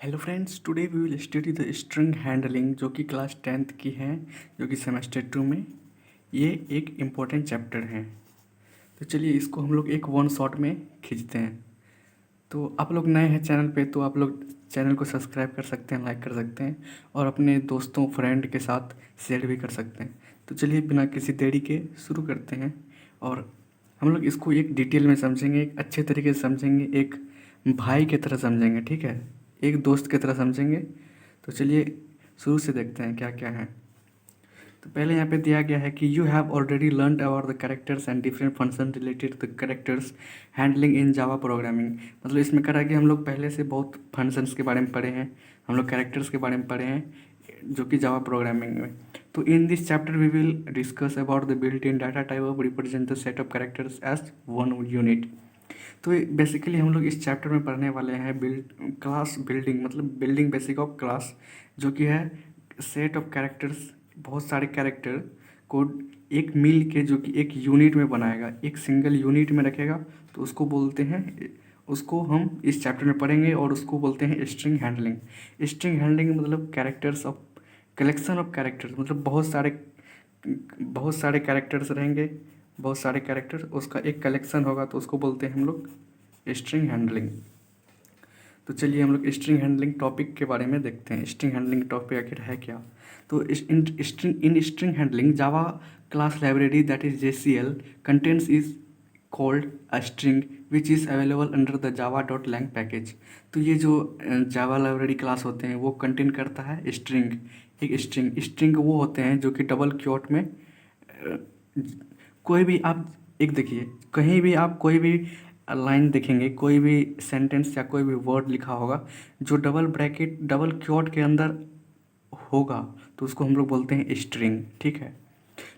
Hello friends, today we will study the string handling जो कि class 10th की है, जो कि सेमेस्टर 2 में ये एक इम्पोर्टेंट चैप्टर है। तो चलिए इसको हम लोग एक वन शॉट में खींचते हैं। तो आप लोग नए हैं चैनल पे तो आप लोग चैनल को सब्सक्राइब कर सकते हैं, लाइक कर सकते हैं और अपने दोस्तों फ्रेंड के साथ शेयर भी कर सकते हैं। तो चलिए बिना किसी देरी के शुरू करते हैं और हम लोग इसको एक डिटेल में समझेंगे, एक अच्छे तरीके से समझेंगे, एक भाई की तरह समझेंगे, ठीक है, एक दोस्त की तरह समझेंगे। तो चलिए शुरू से देखते हैं क्या क्या है। तो पहले यहाँ पे दिया गया है कि you have already learn about the characters and different function related the characters handling in Java programming. मतलब इसमें करा कि हम लोग पहले से बहुत फंक्शंस के बारे में पढ़े हैं, हम लोग कैरेक्टर्स के बारे में पढ़े हैं जो कि जावा प्रोग्रामिंग में। तो in this chapter we will discuss about the built in data type of represent the set of characters as one unit. तो बेसिकली हम लोग इस चैप्टर में पढ़ने वाले हैं क्लास बिल्डिंग, मतलब बिल्डिंग बेसिक ऑफ क्लास, जो कि है सेट ऑफ कैरेक्टर्स, बहुत सारे कैरेक्टर को एक मिल के जो कि एक यूनिट में बनाएगा, एक सिंगल यूनिट में रखेगा। तो उसको बोलते हैं, उसको हम इस चैप्टर में पढ़ेंगे और उसको बोलते हैं स्ट्रिंग हैंडलिंग। स्ट्रिंग हैंडलिंग मतलब characters of collection of characters, मतलब बहुत सारे कैरेक्टर्स रहेंगे, बहुत सारे कैरेक्टर, उसका एक कलेक्शन होगा तो उसको बोलते हैं हम लोग स्ट्रिंग हैंडलिंग। तो चलिए हम लोग स्ट्रिंग हैंडलिंग टॉपिक के बारे में देखते हैं। स्ट्रिंग हैंडलिंग टॉपिक आखिर है क्या। तो in string handling Java class library that is JCL contents is called a string which is available under the java.lang package. तो ये जो जावा लाइब्रेरी क्लास होते हैं वो कंटेन करता है स्ट्रिंग। एक स्ट्रिंग वो होते हैं जो कि डबल क्योट में कोई भी आप एक देखिए, कहीं भी आप कोई भी लाइन देखेंगे, कोई भी सेंटेंस या कोई भी वर्ड लिखा होगा जो डबल ब्रैकेट डबल क्योट के अंदर होगा तो उसको हम लोग बोलते हैं स्ट्रिंग, ठीक है।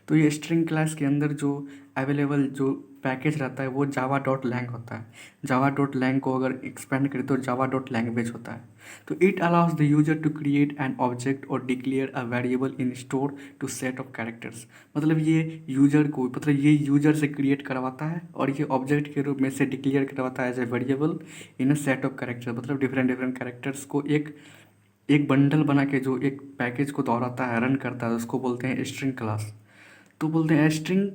तो ये स्ट्रिंग क्लास के अंदर जो अवेलेबल जो पैकेज रहता है वो जावा डॉट लैंग होता है। जावा डॉट लैंग को अगर एक्सपेंड करें तो जावा डॉट लैंग्वेज होता है। तो it allows the user to create an object और declare a variable in store to set of characters. मतलब ये यूजर से क्रिएट करवाता है और ये ऑब्जेक्ट के रूप में से डिक्लेयर करवाता है as a variable in a set of character. मतलब डिफरेंट डिफरेंट कैरेक्टर्स को एक एक बंडल बना के जो एक पैकेज को दोहराता है, रन करता है, उसको बोलते हैं स्ट्रिंग क्लास। तो बोलते हैं स्ट्रिंग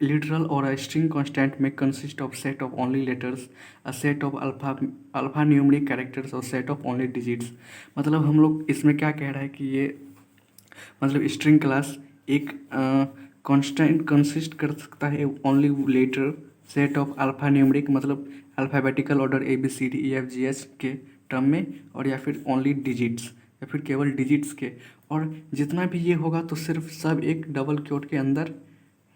लिटरल और a string constant में consist of set of only letters, a set of alpha numeric characters और set of only digits। मतलब हम लोग इसमें क्या कह रहा है कि ये मतलब स्ट्रिंग क्लास एक कांस्टेंट कंसिस्ट कर सकता है only letter, set of alpha numeric मतलब अल्फ़ाबेटिकल ऑर्डर ABCDEFGH के टर्म में, और या फिर ओनली डिजिट्स या फिर केवल डिजिट्स के। और जितना भी ये होगा तो सिर्फ सब एक डबल क्योट के अंदर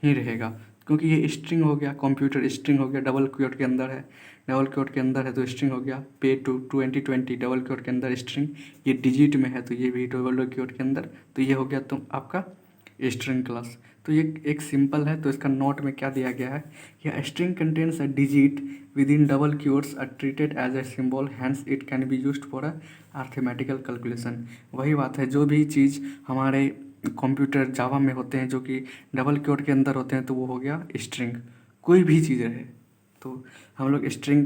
ही रहेगा, क्योंकि ये स्ट्रिंग हो गया, कंप्यूटर स्ट्रिंग हो गया, डबल क्योट के अंदर है, डबल क्योट के अंदर है तो स्ट्रिंग हो गया। पे टू 2020 डबल क्योट के अंदर स्ट्रिंग, ये डिजिट में है तो ये भी डबल क्योट के अंदर, तो ये हो गया तुम आपका स्ट्रिंग क्लास। तो ये एक सिंपल है। तो इसका नोट में क्या दिया गया है कि string contains a digit with in double quotes are treated as a symbol, hence it can be used for a arithmetical calculation. वही बात है, जो भी चीज़ हमारे कंप्यूटर जावा में होते हैं जो कि डबल क्योट के अंदर होते हैं तो वो हो गया स्ट्रिंग, कोई भी चीज़ रहे। तो हम लोग स्ट्रिंग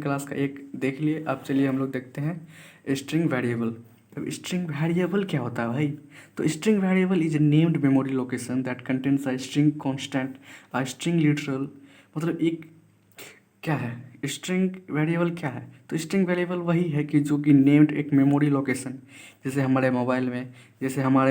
क्लास का एक देख लिए। अब चलिए हम लोग देखते हैं स्ट्रिंग वेरिएबल। अब स्ट्रिंग वेरिएबल क्या होता है भाई। तो string variable is a named memory location that contains a string constant, a string literal. मतलब एक क्या है स्ट्रिंग वेरिएबल, क्या है। तो स्ट्रिंग वेरिएबल वही है कि जो कि नेम्ड एक मेमोरी लोकेशन, जैसे हमारे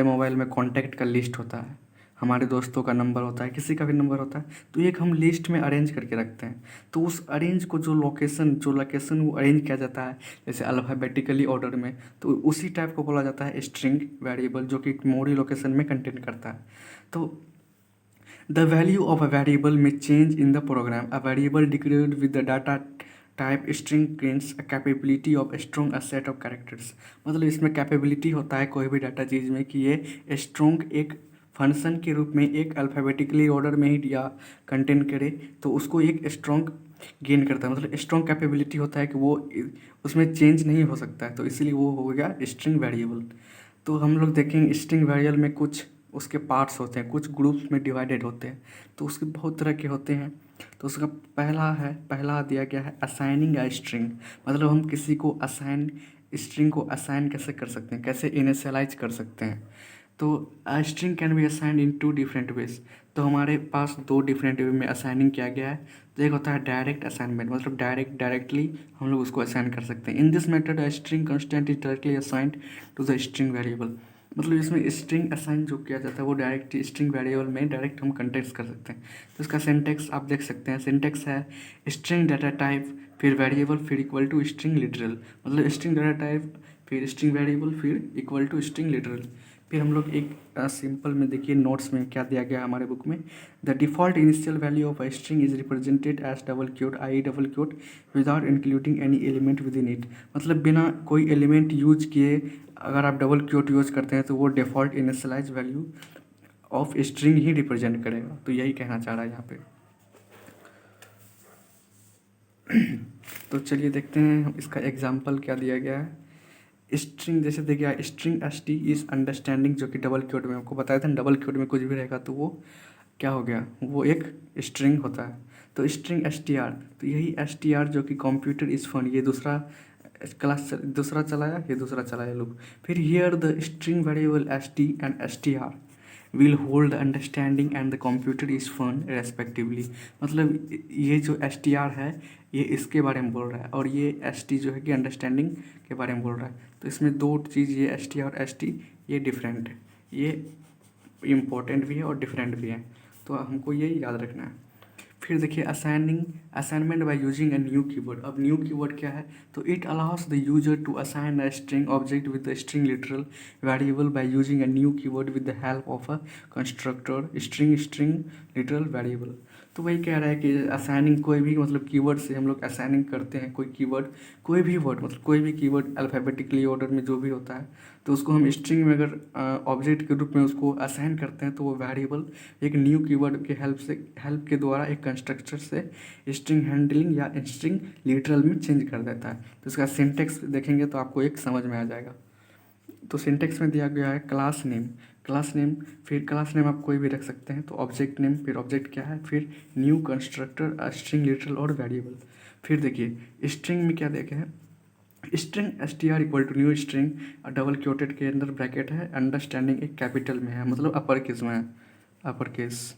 मोबाइल में कॉन्टैक्ट का लिस्ट होता है, हमारे दोस्तों का नंबर होता है, किसी का भी नंबर होता है, तो एक हम लिस्ट में अरेंज करके रखते हैं। तो उस अरेंज को जो लोकेशन वो अरेंज किया जाता है जैसे अल्फ़ाबेटिकली ऑर्डर में, तो उसी टाइप को बोला जाता है स्ट्रिंग वेरिएबल, जो कि मेमोरी लोकेशन में कंटेन करता है। तो the value of a variable may change in the program. A variable declared with the data type string gains a capability of strong a set of characters। मतलब इसमें capability होता है कोई भी डाटा चीज़ में कि ये स्ट्रॉन्ग एक फंक्शन के रूप में एक अल्फ़ाबेटिकली ऑर्डर में ही या कंटेन करे तो उसको एक स्ट्रॉन्ग गेन करता है। मतलब स्ट्रॉन्ग कैपेबिलिटी होता है कि वो उसमें चेंज नहीं हो सकता है, तो इसीलिए वो हो गया स्ट्रिंग वेरिएबल। तो हम लोग देखेंगे स्ट्रिंग वेरिएबल में कुछ उसके पार्ट्स होते हैं, कुछ ग्रुप्स में डिवाइडेड होते हैं, तो उसके बहुत तरह के होते हैं। तो उसका पहला दिया गया है असाइनिंग अ स्ट्रिंग। मतलब हम किसी को असाइन स्ट्रिंग को असाइन कैसे कर सकते हैं, कैसे इनिशियलाइज कर सकते हैं। तो string can be assigned in 2 different ways. तो हमारे पास 2 डिफरेंट वे में असाइनिंग किया गया है। तो एक होता है डायरेक्ट असाइनमेंट, मतलब डायरेक्टली हम लोग उसको असाइन कर सकते हैं। In this method a string constant is directly assigned to the string variable. मतलब इसमें स्ट्रिंग असाइन जो किया जाता है वो डायरेक्ट स्ट्रिंग वेरिएबल में डायरेक्ट हम कंटेक्ट कर सकते हैं। तो इसका सिंटेक्स आप देख सकते हैं। सिंटेक्स है स्ट्रिंग डाटा टाइप, फिर वेरिएबल, फिर इक्वल टू स्ट्रिंग लिटरल। मतलब स्ट्रिंग डाटा टाइप, फिर स्ट्रिंग वेरिएबल, फिर इक्वल टू स्ट्रिंग लिटरल। फिर हम लोग एक सिंपल में देखिए नोट्स में क्या दिया गया है हमारे बुक में। The default initial value of a string is represented as double quote I double quote without including any element within it. मतलब बिना कोई एलिमेंट यूज किए अगर आप डबल क्यूट यूज करते हैं तो वो default initialize value of string ही रिप्रेजेंट करेगा। तो यही कहना चाह रहा है यहाँ पे। तो चलिए देखते हैं इसका एग्जाम्पल क्या दिया गया है। स्ट्रिंग जैसे देखिए string S T is understanding, जो कि डबल क्यूट में आपको बताया था ना, डबल क्यूट में कुछ भी रहेगा तो वो क्या हो गया, वो एक स्ट्रिंग होता है। तो स्ट्रिंग एस टी आर, तो यही एस टी आर जो कि कंप्यूटर इज फन, ये दूसरा क्लास दूसरा चलाया, ये दूसरा चलाया लोग। फिर here the string variable S T and S T R will hold understanding and the computer is fun respectively. मतलब ये जो एस टी आर है ये इसके बारे में बोल रहा है, और ये एस टी जो है कि अंडरस्टैंडिंग के बारे में बोल रहा है। तो इसमें 2 चीज़, ये एस टी और एस टी ये डिफरेंट है, ये इम्पोर्टेंट भी है और डिफरेंट भी है। तो हमको ये याद रखना है। फिर देखिए assignment by using a new keyword. अब न्यू कीवर्ड क्या है, तो it allows the user to assign a string object with the string literal variable by using a new keyword with the help of a constructor string literal variable. तो वही कह रहा है कि असाइनिंग कोई भी मतलब कीवर्ड से हम लोग असाइनिंग करते हैं कोई कीवर्ड, कोई भी वर्ड, मतलब कोई भी कीवर्ड अल्फ़ाबेटिकली ऑर्डर में जो भी होता है, तो उसको हम स्ट्रिंग में अगर ऑब्जेक्ट के रूप में उसको असाइन करते हैं तो वो वेरिएबल एक न्यू कीवर्ड के हेल्प के द्वारा एक कंस्ट्रक्टर से स्ट्रिंग हैंडलिंग या स्ट्रिंग लिटरल में चेंज कर देता है। तो इसका सिंटेक्स देखेंगे तो आपको एक समझ में आ जाएगा। तो सिंटेक्स में दिया गया है क्लास नेम, फिर क्लास नेम आप कोई भी रख सकते हैं। तो ऑब्जेक्ट नेम, फिर ऑब्जेक्ट क्या है, फिर न्यू कंस्ट्रक्टर स्ट्रिंग लिटरल और वेरिएबल। फिर देखिए स्ट्रिंग में क्या देखा है, string S T R equal to new string double quoted के अंदर ब्रैकेट है, अंडरस्टैंडिंग एक कैपिटल में है, मतलब अपर केस में है, अपर केस।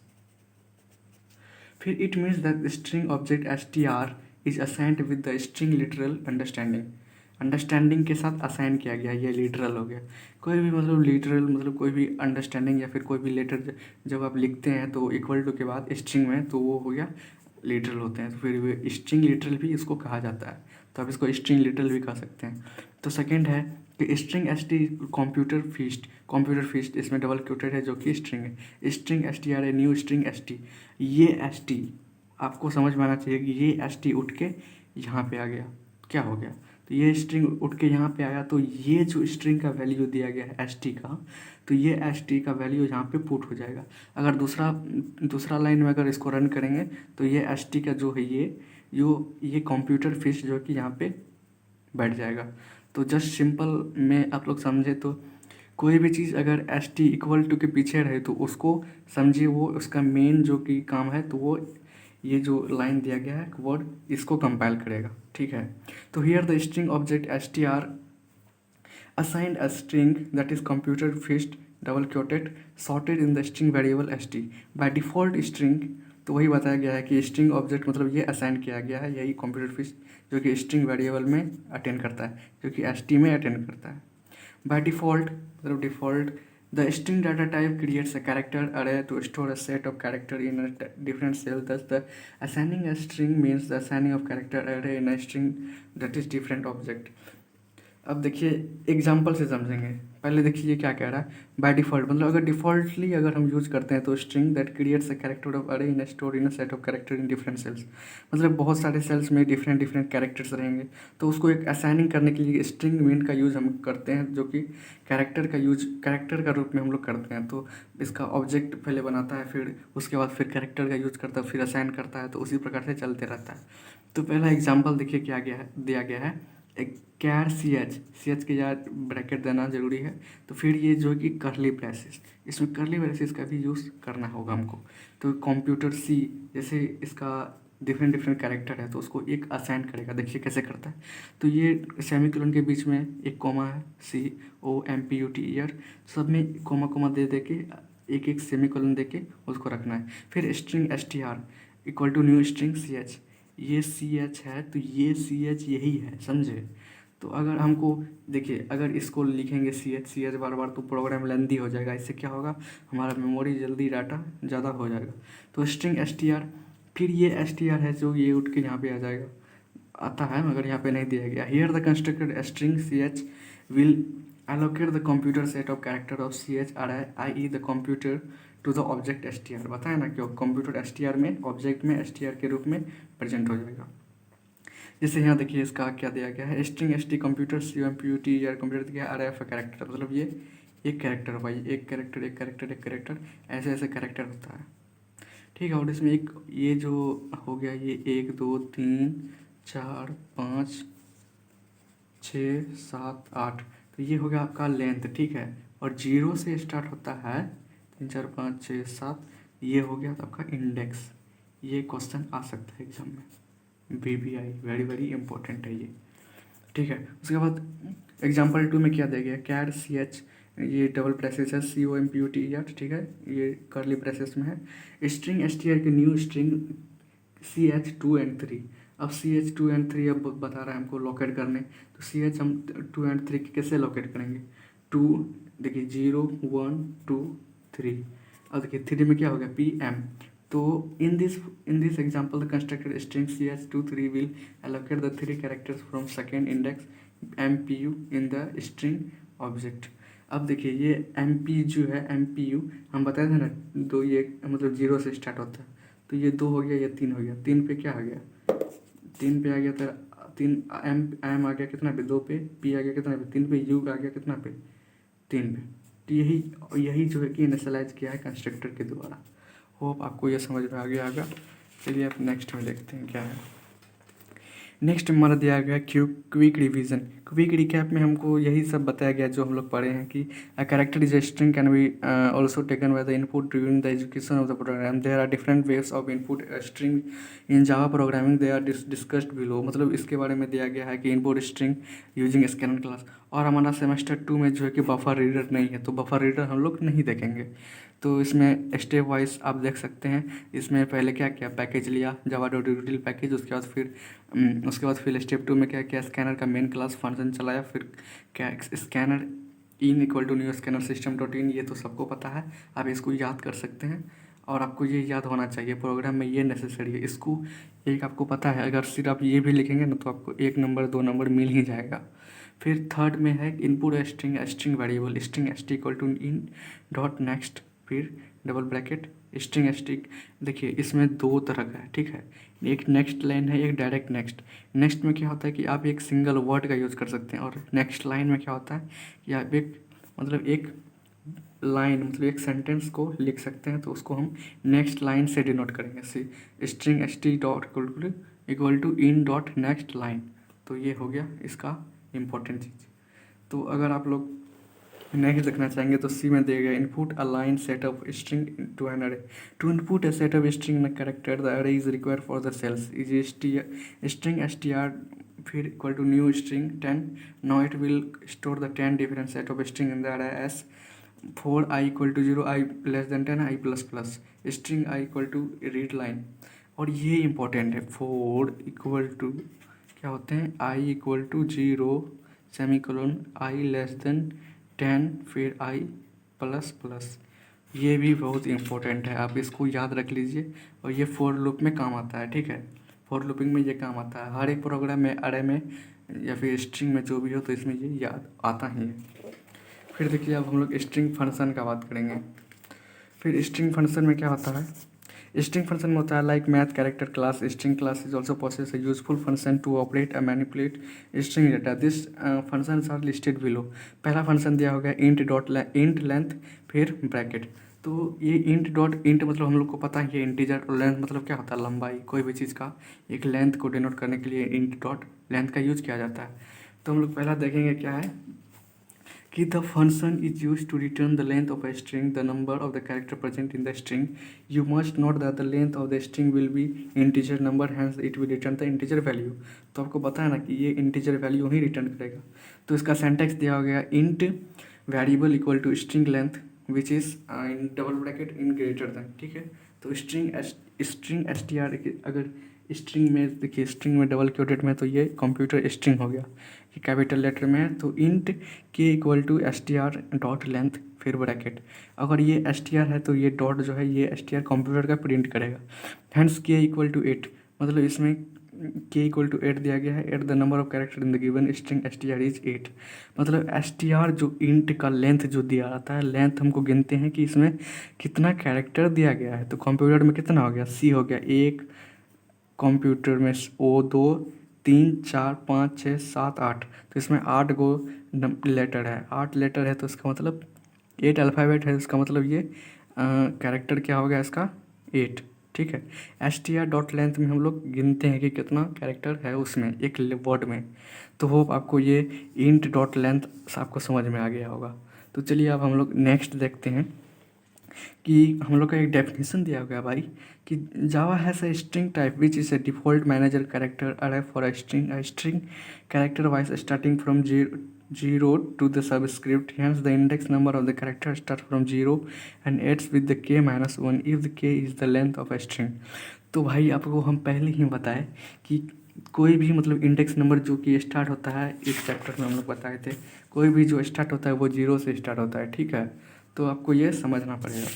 फिर it means that string object S T are is assigned with the string literal understanding के साथ असाइन किया गया, ये लिटरल हो गया। कोई भी मतलब लिटरल मतलब कोई भी अंडरस्टैंडिंग या फिर कोई भी लेटर जब आप लिखते हैं तो इक्वल टू के बाद स्ट्रिंग में, तो वो हो गया लिटरल होते हैं। तो फिर वे स्ट्रिंग लिटरल भी इसको कहा जाता है, तो आप इसको स्ट्रिंग लिटरल भी कह सकते हैं। तो सेकेंड है कि string S T computer feast इसमें डबल क्यूटेड है जो कि स्ट्रिंग है। स्ट्रिंग एस टी आर है न्यू स्ट्रिंग एस टी, ये एस टी आपको समझ में आना चाहिए कि ये एस टी उठ के यहाँ पे आ गया, क्या हो गया, तो ये स्ट्रिंग उठ के यहाँ पे आया, तो ये जो स्ट्रिंग का वैल्यू दिया गया है एस टी का, तो ये एस टी का वैल्यू यहाँ पे पुट हो जाएगा। अगर दूसरा लाइन में अगर इसको रन करेंगे तो ये एस टी का जो है ये कंप्यूटर फिश जो कि यहाँ पे बैठ जाएगा। तो जस्ट सिंपल में आप लोग समझे तो कोई भी चीज़ अगर एस टी इक्वल टू के पीछे रहे तो उसको समझिए वो उसका मेन जो कि काम है, तो वो ये जो लाइन दिया गया है वर्ड इसको कंपाइल करेगा, ठीक है। तो here the string object S T are assigned a string that is computer fished double quoted sorted in the string variable st by default string। तो वही बताया गया है कि स्ट्रिंग ऑब्जेक्ट मतलब ये असाइन किया गया है, यही कंप्यूटर फिश जो कि स्ट्रिंग वेरिएबल में अटेंड करता है, जो कि एस टी में अटेंड करता है। बाय डिफ़ॉल्ट मतलब default the string data type creates a character array to store a set of character in a different cell, thus the assigning a string means the assigning of character array in a string that is different object. अब देखिए example से समझेंगे। पहले देखिए ये क्या कह रहा है, बाय डिफ़ॉल्ट मतलब अगर डिफ़ॉल्टली अगर हम यूज़ करते हैं तो string that creates a character of array in store in a set of character in different cells. मतलब बहुत सारे सेल्स में डिफरेंट कैरेक्टर्स रहेंगे, तो उसको एक असाइनिंग करने के लिए स्ट्रिंग मेन का यूज़ हम करते हैं, जो कि कैरेक्टर का रूप में हम लोग करते हैं। तो इसका ऑब्जेक्ट पहले बनाता है, फिर उसके बाद फिर कैरेक्टर का यूज़ करता है, फिर असाइन करता है, तो उसी प्रकार से चलते रहता है। तो पहला एग्जाम्पल देखिए क्या दिया गया है, एक कैर सी एच के यार ब्रैकेट देना ज़रूरी है। तो फिर ये जो है कि करली ब्रेसेस, इसमें करली ब्रेसेस का भी यूज़ करना होगा हमको। तो कंप्यूटर सी जैसे इसका डिफरेंट डिफरेंट कैरेक्टर है तो उसको एक असाइन करेगा। देखिए कैसे करता है। तो ये सेमीकोलन के बीच में एक कॉमा है, COMPUT ईयर, सब में कॉमा कॉमा दे दे के एक एक सेमीकोलन दे के उसको रखना है। फिर string STR equal to new string CH, ये CH है तो ये CH यही है, समझे। तो अगर हमको देखिए अगर इसको लिखेंगे CH बार बार तो प्रोग्राम लेंदी हो जाएगा। इससे क्या होगा, हमारा मेमोरी जल्दी डाटा ज़्यादा हो जाएगा। तो स्ट्रिंग STR, फिर ये STR है जो ये उठ के यहाँ पे आ जाएगा, आता है मगर यहाँ पे नहीं दिया गया। Here the constructed string CH will allocate the computer set of character of CH array, i.e. the computer to the object STR। बताया ना कि कंप्यूटर STR में ऑब्जेक्ट में STR के रूप में प्रेजेंट हो जाएगा। जैसे यहाँ देखिए इसका क्या दिया गया है, स्ट्रिंग ST कंप्यूटर COMPUT या कंप्यूटर दिया अरे ऑफ कैरेक्टर, मतलब ये एक कैरेक्टर भाई, एक कैरेक्टर एक कैरेक्टर एक कैरेक्टर, ऐसे ऐसे कैरेक्टर होता है, ठीक है। और इसमें एक ये जो हो गया, ये 1 2 3 4 5 6 7 8, तो ये हो गया आपका लेंथ, ठीक है। और 0 से स्टार्ट होता है 3 4 5 6 7, ये हो गया आपका इंडेक्स। ये क्वेश्चन आ सकता है एग्जाम में, BBI वेरी वेरी इंपॉर्टेंट है ये, ठीक है। उसके बाद एग्जाम्पल 2 में क्या दिया गया, कैर CH, ये डबल ब्रेसेस है, COMPUT, ठीक है, ये करली ब्रेसेस में है। स्ट्रिंग STR के न्यू स्ट्रिंग CH 2 and 3। अब CH 2 and 3 अब बता रहा है हमको लोकेट करने, तो CH हम 2 and 3 कैसे लोकेट करेंगे, 2 देखिए 0 1 2 3, अब देखिए 3 में क्या हो गया PM। तो in this example the constructed string CH23 will allocate the 3 characters from second index MPU in the string object। अब देखिए ये MP जो है MPU हम बताए थे ना, दो ये मतलब 0 से स्टार्ट होता है, तो ये 2 हो गया, ये 3 हो गया, 3 पे क्या आ गया, 3 पे आ गया तो 3 M आ गया कितना पे, 2 पे, P आ गया कितना पे, 3 पे, U आ गया कितना पे, 3 पे। तो यही जो है कि इनिशियलाइज किया है कंस्ट्रक्टर के द्वारा। होप आपको यह समझ में आ गया होगा। चलिए आप नेक्स्ट में देखते हैं क्या है। नेक्स्ट हमारा दिया गया क्विक रिवीजन। क्विक रिकैप में हमको यही सब बताया गया जो हम लोग पढ़े हैं कि a character is a string can be also taken by the input during the education of the program. There are different ways of input string in Java programming, they are discussed below. मतलब इसके बारे में दिया गया है कि input string using scanner class. और हमारा सेमेस्टर 2 में जो है कि बफर रीडर नहीं है, तो बफर रीडर हम लोग नहीं देखेंगे। तो इसमें स्टेप वाइज आप देख सकते हैं। इसमें पहले क्या किया, पैकेज लिया जावा डॉट यूटिल पैकेज, उसके बाद फिर स्टेप 2 में क्या किया, स्कैनर का मेन क्लास फंक्शन चलाया, फिर क्या scanner in equal to new scanner system dot in, ये तो सबको पता है, आप इसको याद कर सकते हैं। और आपको ये याद होना चाहिए, प्रोग्राम में ये नेसेसरी है। इसको एक आपको पता है, अगर सिर्फ आप ये भी लिखेंगे ना तो आपको 1 नंबर 2 नंबर मिल ही जाएगा। फिर थर्ड में है input string variable, string ST equal to in dot next, फिर डबल ब्रैकेट स्ट्रिंग ST। देखिए इसमें 2 तरह का है, ठीक है, एक नेक्स्ट लाइन है, एक डायरेक्ट नेक्स्ट। नेक्स्ट में क्या होता है कि आप एक सिंगल वर्ड का यूज़ कर सकते हैं, और नेक्स्ट लाइन में क्या होता है कि आप एक लाइन मतलब एक सेंटेंस को लिख सकते हैं, तो उसको हम नेक्स्ट लाइन से डिनोट करेंगे, string ST dot equal to in dot next line. तो ये हो गया इसका इम्पोर्टेंट चीज़। तो अगर आप लोग नेक्स्ट देखना चाहेंगे तो सी में दिया गया input a line set of string to an array. To input a set of string में character the array is required for the cells is string STR फिर equal to new string 10। Now it will store the 10 different set of string in the array S 4 i equal to 0 i less than 10 i plus plus string i equal to read line. और ये important है, 4 equal to क्या होते हैं, i equal to 0 semicolon i less than 10 फिर i plus plus. ये भी बहुत इंपॉर्टेंट है, आप इसको याद रख लीजिए। और ये फॉर लूप में काम आता है, ठीक है, फॉर लूपिंग में ये काम आता है। हर एक प्रोग्राम में अरे में या फिर स्ट्रिंग में जो भी हो तो इसमें ये याद आता ही है। फिर देखिए अब हम लोग स्ट्रिंग फंक्शन का बात करेंगे। फिर स्ट्रिंग फंक्शन में क्या होता है, स्ट्रिंग फंक्शन में होता है like math character class, string class is also possess a useful function to operate and manipulate string data. This functions are listed below. पहला फंक्शन दिया हो गया इंट लेंथ फिर ब्रैकेट। तो ये इंट मतलब हम लोग को पता है ये इंटीजर, और लेंथ मतलब क्या होता है, लंबाई। कोई भी चीज़ का एक लेंथ को डिनोट करने के लिए इंट डॉट लेंथ का यूज किया जाता है। तो हम लोग पहला देखेंगे क्या है कि the function is use to return the length of a string the number of the character present in the string you must note that the length of the string will be integer number hence it will return the integer value। तो आपको बताया ना कि ये integer value ही return करेगा। तो इसका syntax दिया हो गया int variable equal to string length which is in double bracket in greater than, ठीक है। तो string str अगर स्ट्रिंग में देखिए, स्ट्रिंग में डबल क्योटेड में तो ये कंप्यूटर स्ट्रिंग हो गया, ये कैपिटल लेटर में है। तो इंट के equal to S T R dot length फिर ब्रैकेट, अगर ये एस टी आर है तो ये डॉट जो है ये एस टी आर कंप्यूटर का प्रिंट करेगा। हैंस के इक्वल टू 8, मतलब इसमें के इक्वल टू 8 दिया गया है। At the number of character in the given string S T are is 8, मतलब एस टी आर जो इंट का लेंथ जो दिया रहता है, लेंथ हमको गिनते हैं कि इसमें कितना कैरेक्टर दिया गया है। तो कंप्यूटर में कितना हो गया, सी हो गया 1, कंप्यूटर में ओ 2, 3, 4, 5, 6, 7, 8, तो इसमें 8 गो लेटर है, 8 लेटर है तो इसका मतलब 8 अल्फ़ाबेट है, इसका मतलब ये कैरेक्टर क्या हो गया इसका 8, ठीक है। S T R dot length में हम लोग गिनते हैं कि कितना कैरेक्टर है उसमें एक वर्ड में। तो होप आपको ये इंट डॉट लेंथ आपको समझ में आ गया होगा। तो चलिए अब हम लोग नेक्स्ट देखते हैं कि हम लोग का एक डेफिनेशन दिया गया भाई कि Java has a string type which is a default manager character array for a string character wise starting from zero to the subscript hence the index number of the character start from zero and ends with the k-1 if the k is the length of a string. तो भाई आपको हम पहले ही बताए कि कोई भी मतलब इंडेक्स नंबर जो कि स्टार्ट होता है, इस चैप्टर में हम लोग बताए थे, कोई भी जो स्टार्ट होता है वो जीरो से स्टार्ट होता है, ठीक है। तो आपको ये समझना पड़ेगा।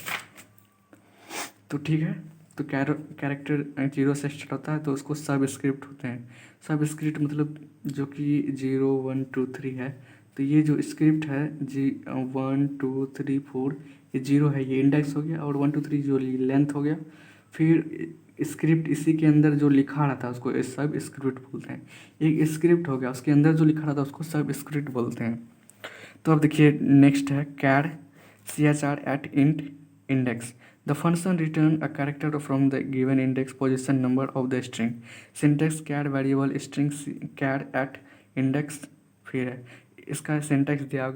तो ठीक है, तो कैरेक्टर जीरो से स्टार्ट होता है तो उसको सब स्क्रिप्ट होते हैं। सब स्क्रिप्ट मतलब जो कि 0, 1, 2, 3 है, तो ये जो स्क्रिप्ट है 1, 2, 3, 4 ये जीरो है, ये इंडेक्स हो गया, और 1, 2, 3 जो लेंथ हो गया। फिर स्क्रिप्ट इसी के अंदर जो लिखा रहा था उसको सब स्क्रिप्ट बोलते हैं। एक स्क्रिप्ट हो गया, उसके अंदर जो लिखा रहा था उसको सब स्क्रिप्ट बोलते हैं। तो अब देखिए नेक्स्ट है कैर chr at int index, the function return a character from the given index position number of the string। syntax char variable string char at index, फिर है इसका सिंटैक्स दिया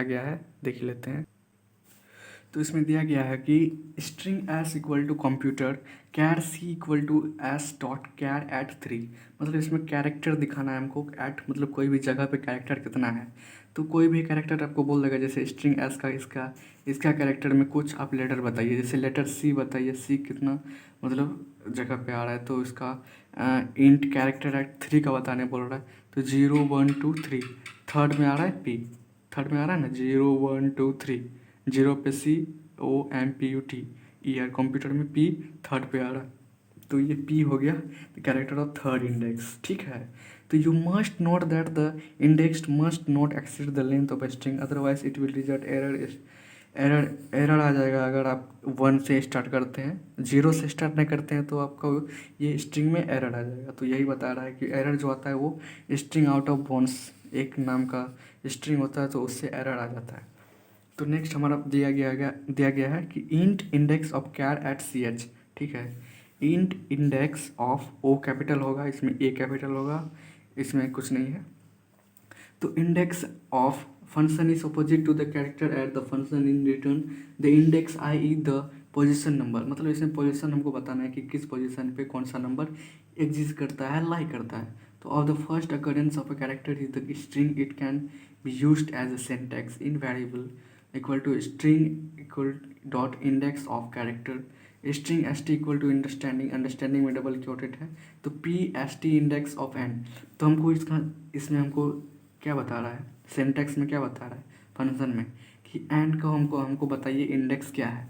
गया है, देख लेते हैं। तो इसमें दिया गया है कि string S equal to computer char C equal to S dot char at 3, मतलब इसमें कैरेक्टर दिखाना है हमको, एट मतलब कोई भी जगह पे कैरेक्टर कितना है। तो कोई भी कैरेक्टर आपको बोल देगा, जैसे स्ट्रिंग एस का इसका कैरेक्टर में कुछ आप लेटर बताइए, जैसे लेटर सी बताइए, सी कितना मतलब जगह पे आ रहा है। तो इसका इंट कैरेक्टर एट 3 का बताने बोल रहा है, तो 0, 1, 2, 3, थर्ड में आ रहा है पी, थर्ड में आ रहा है ना 0, 1, 2, 3, 0 पे COMPUT ER, कंप्यूटर में P थर्ड पे आ रहा है, तो ये P हो गया the character of third index, ठीक है। तो you must note that the index must not exceed the length of string otherwise it will result error आ जाएगा। अगर आप 1 से स्टार्ट करते हैं, 0 से स्टार्ट नहीं करते हैं तो आपका ये स्ट्रिंग में एरर आ जाएगा। तो यही बता रहा है कि एरर जो आता है वो स्ट्रिंग आउट ऑफ बाउंड्स एक नाम का स्ट्रिंग होता है तो उससे एरर आ जाता है। तो नेक्स्ट हमारा दिया गया है कि int index of char at CH, ठीक है। Int index of O capital होगा, इसमें ए कैपिटल होगा, इसमें कुछ नहीं है। तो index of function is opposite to the character at the function in return the index I the position number, मतलब इसमें पोजीशन हमको बताना है कि किस पोजीशन पे कौन सा नंबर एग्जिस्ट करता है, लाई करता है। तो of the first occurrence of a character is the string it can be used as a syntax in variable equal to string equal dot index of character string st equal to understanding में double quoted है, तो st index of n। तो हमको इसमें हमको क्या बता रहा है, सिंटैक्स में क्या बता रहा है फंक्शन में कि n का हमको बताइए इंडेक्स क्या है।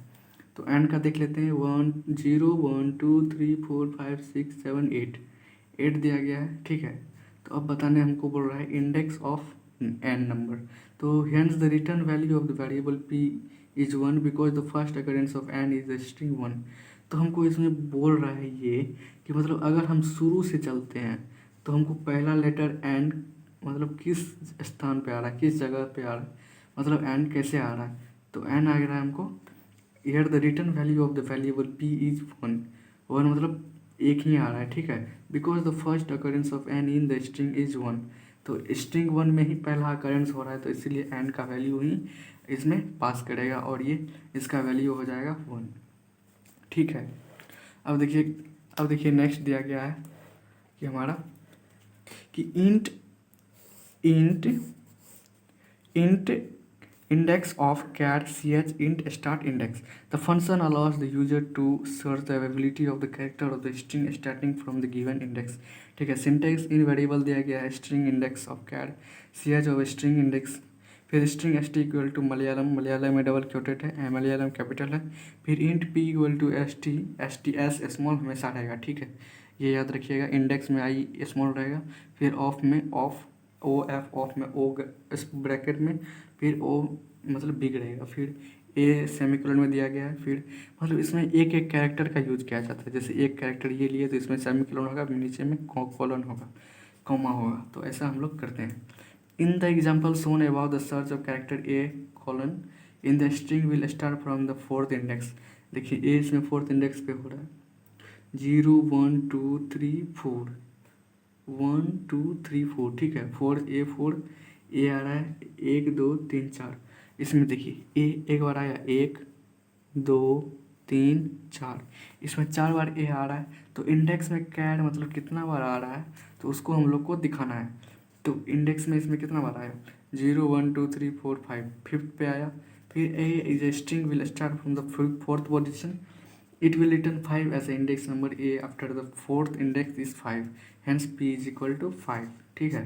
तो n का देख लेते हैं 1, 0, 1, 2, 3, 4, 5, 6, 7, 8 दिया गया है, ठीक है। तो अब बताने हमको बोल रहा है इंडेक्स ऑफ n नंबर। तो hence the return value of the variable p is 1 because the first occurrence of n is the string 1। तो हमको इसमें बोल रहा है ये कि मतलब अगर हम शुरू से चलते हैं तो हमको पहला लेटर n मतलब किस स्थान पे आ रहा है, किस जगह पे आ रहा है, मतलब n कैसे आ रहा है। तो n आ रहा है हमको here the return value of the variable p is 1 मतलब एक ही आ रहा है, ठीक है। Because the first occurrence of n in the string is 1, तो स्ट्रिंग वन में ही पहला अकरेंस हो रहा है, तो इसीलिए एंड का वैल्यू ही इसमें पास करेगा और ये इसका वैल्यू हो जाएगा 1। ठीक है। अब देखिए नेक्स्ट दिया गया है कि हमारा कि int int int index of char ch int start index. The function allows the user to search the availability of the character of the string starting from the given index. ठीक है। Syntax इन variable दिया गया है string index of char ch of string index, फिर string st equal to Malayalam, Malayalam में double quoted है, Malayalam capital है, फिर int p equal to st s small हमेशा रहेगा। ठीक है, ये याद रखिएगा। इंडेक्स में आई स्मॉल रहेगा, फिर ऑफ में ऑफ ओ एफ ऑफ में ओ इस ब्रैकेट में, फिर ओ मतलब बिग रहेगा, फिर ए सेमीकोलन में दिया गया है, फिर मतलब इसमें एक एक कैरेक्टर का यूज किया जाता है। जैसे एक कैरेक्टर ये लिए तो इसमें सेमीकोलन होगा, नीचे में कॉलन होगा, कॉमा होगा, तो ऐसा हम लोग करते हैं। In the example shown about the search of character a colon in the string will start from the 4th index. देखिए ए इसमें 4th इंडेक्स पे हो रहा है, 0 1 2 3 4 1 2 3 4। ठीक है, 4 ए आ रहा है 1 2 3 4। इसमें देखिए ए एक बार आया 1 2 3 4, इसमें 4 बार ए आ रहा है, तो इंडेक्स में कैर मतलब कितना बार आ रहा है तो उसको हम लोग को दिखाना है। तो इंडेक्स में इसमें कितना बार आया 0 1 2 3 4 5, 5th पे आया, फिर A is A string will start from the 4th position, it will return 5 as a index number a after the 4th index is 5, hence p is equal to 5। ठीक है,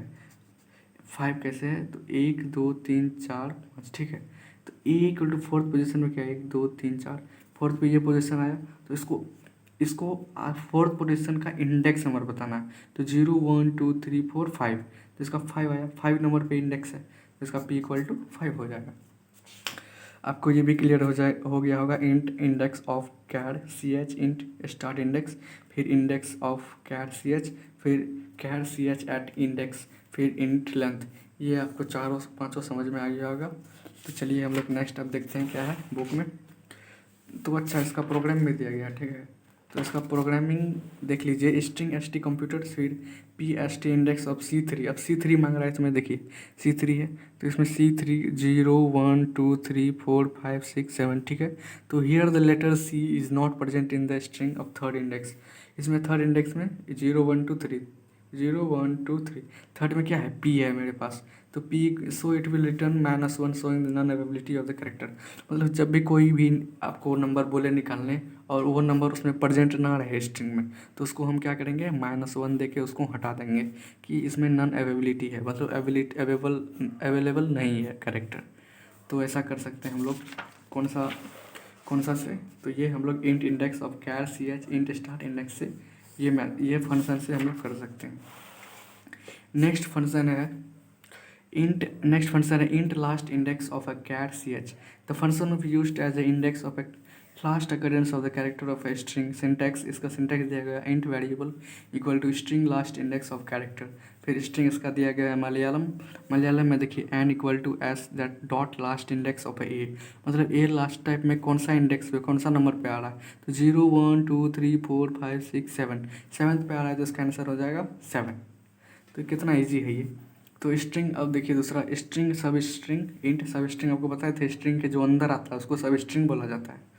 5 कैसे है तो 1 2 3 4 5। ठीक है, तो ए इक्वल टू 4th पोजिशन में क्या है 1 2 3 4, 4th पे ये पोजिशन आया, तो इसको 4th पोजिशन का इंडेक्स नंबर बताना है। तो 0 1 2 3 4 5, तो इसका 5 आया, 5 नंबर पे इंडेक्स है, तो इसका p इक्वल टू 5 हो जाएगा। आपको ये भी क्लियर हो गया होगा। Int index of char C H int start index, फिर index of char C H, फिर char C H at index, फिर इंट लेंथ। ये आपको चारों पांचों समझ में आ गया होगा। तो चलिए हम लोग नेक्स्ट अब देखते हैं क्या है बुक में। तो अच्छा, इसका प्रोग्राम भी दिया गया। ठीक है, तो इसका प्रोग्रामिंग देख लीजिए। स्ट्रिंग एस टी कंप्यूटर, फिर P S T index of C3। अब C3 मांग रहा है इसमें, देखिए C3 है तो इसमें C3 0 1 2 3 4 5 6 7। ठीक है, तो here the letter C is not present in the string of 3rd index. इसमें 3rd इंडेक्स में 0 1 2 3 0 1 2 3, 3rd में क्या है P है मेरे पास, तो P so it will return -1 showing the non availability of the character. मतलब जब भी कोई भी आपको नंबर बोले निकालने और वो नंबर उसमें प्रेजेंट ना रहे स्ट्रिंग में, तो उसको हम क्या करेंगे -1 दे के उसको हटा देंगे कि इसमें नॉन अवेलेबिलिटी है, मतलब अवेलेबल नहीं है कैरेक्टर। तो ऐसा कर सकते हैं हम लोग। कौन सा से, तो ये हम लोग int index of char C H int start index से ये फंक्शन से हम लोग कर सकते हैं। नेक्स्ट फंक्शन है int last index of a char C h. The function of used as a index of a last occurrence of the character of a string. Syntax, इसका सिंटैक्स दिया गया int variable equal to string last index of character, फिर string इसका दिया गया है मलयालम में देखिए N equal to S that dot last index of A, मतलब ए लास्ट टाइप में कौन सा इंडेक्स पे कौन सा नंबर पे आ रहा है, तो 0 1 2 3 4 5 6 7, 7th पे आ रहा है तो इसका आंसर हो जाएगा 7। तो कितना ईजी है ये। तो स्ट्रिंग, अब देखिए दूसरा स्ट्रिंग सब स्ट्रिंग इंट सब स्ट्रिंग, आपको बताए थे स्ट्रिंग के जो अंदर आता है उसको सब स्ट्रिंग बोला जाता है।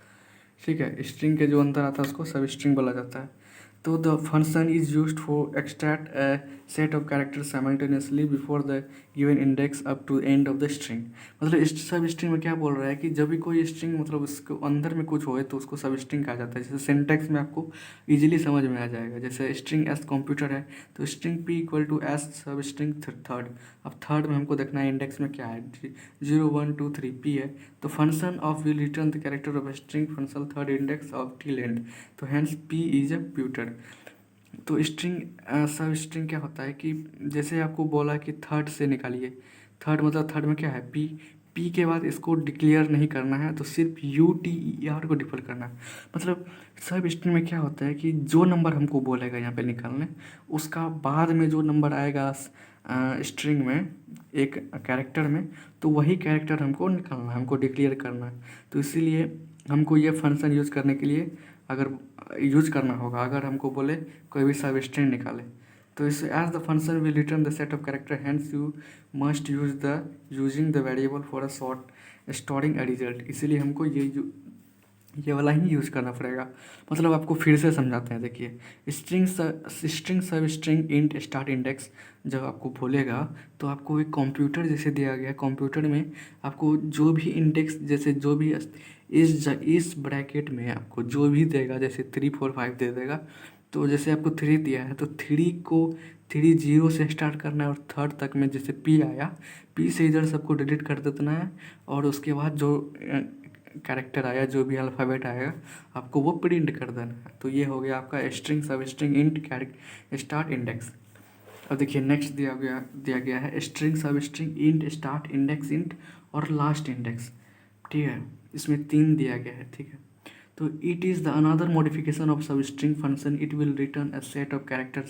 ठीक है, स्ट्रिंग के जो अंदर आता है उसको सब स्ट्रिंग बोला जाता है। तो the function is used for extract a set of character simultaneously before the given index up to end of the string. मतलब इस सब स्ट्रिंग में क्या बोल रहा है कि जब भी कोई स्ट्रिंग मतलब उसको अंदर में कुछ होए तो उसको सब स्ट्रिंग कहा जाता है। जैसे सिंटैक्स में आपको इजीली समझ में आ जाएगा। जैसे स्ट्रिंग एस कंप्यूटर है तो string p equal to s substring 3rd। अब 3rd में हमको देखना है इंडेक्स में क्या है, 0 1 2 3 पी है, तो function of will return the character of string function 3rd index of till end, तो hence P is a puter. तो स्ट्रिंग सब स्ट्रिंग क्या होता है कि जैसे आपको बोला कि 3rd से निकालिए, 3rd मतलब 3rd में क्या है पी के बाद इसको डिक्लेयर नहीं करना है, तो सिर्फ UTER को डिफर करना है। मतलब सब स्ट्रिंग में क्या होता है कि जो नंबर हमको बोलेगा यहाँ पे निकालने, उसका बाद में जो नंबर आएगा स्ट्रिंग में एक कैरेक्टर में, तो वही कैरेक्टर हमको निकालना है, हमको डिक्लेयर करना है। तो इसीलिए हमको ये फंक्शन यूज़ करने के लिए अगर यूज करना होगा, अगर हमको बोले कोई भी सब स्ट्रिंग निकाले तो इस as the function will return the set of character, hence you must using the variable for a short storing a result. इसीलिए हमको ये वाला ही यूज़ करना पड़ेगा। मतलब आपको फिर से समझाते हैं, देखिए स्ट्रिंग सब स्ट्रिंग इंट स्टार्ट इंडेक्स जब आपको बोलेगा तो आपको एक कंप्यूटर जैसे दिया गया है, कंप्यूटर में आपको जो भी इंडेक्स जैसे जो भी इस ब्रैकेट में आपको जो भी देगा, जैसे 3 4 5 दे देगा, तो जैसे आपको 3 दिया है तो 3 जीरो से स्टार्ट करना है और थर्ड तक में जैसे पी आया, पी से इधर सबको डिलीट कर देना है और उसके बाद जो कैरेक्टर आया, जो भी अल्फ़ाबेट आएगा आपको वो प्रिंट कर देना है। तो ये हो गया आपका स्ट्रिंग सब स्ट्रिंग इंट स्टार्ट इंडेक्स। अब देखिए नेक्स्ट दिया गया है स्ट्रिंग सब string int start index int और लास्ट इंडेक्स। ठीक है, इसमें 3 दिया गया है। ठीक है, तो it is the another modification of सब string function, it will return a set of character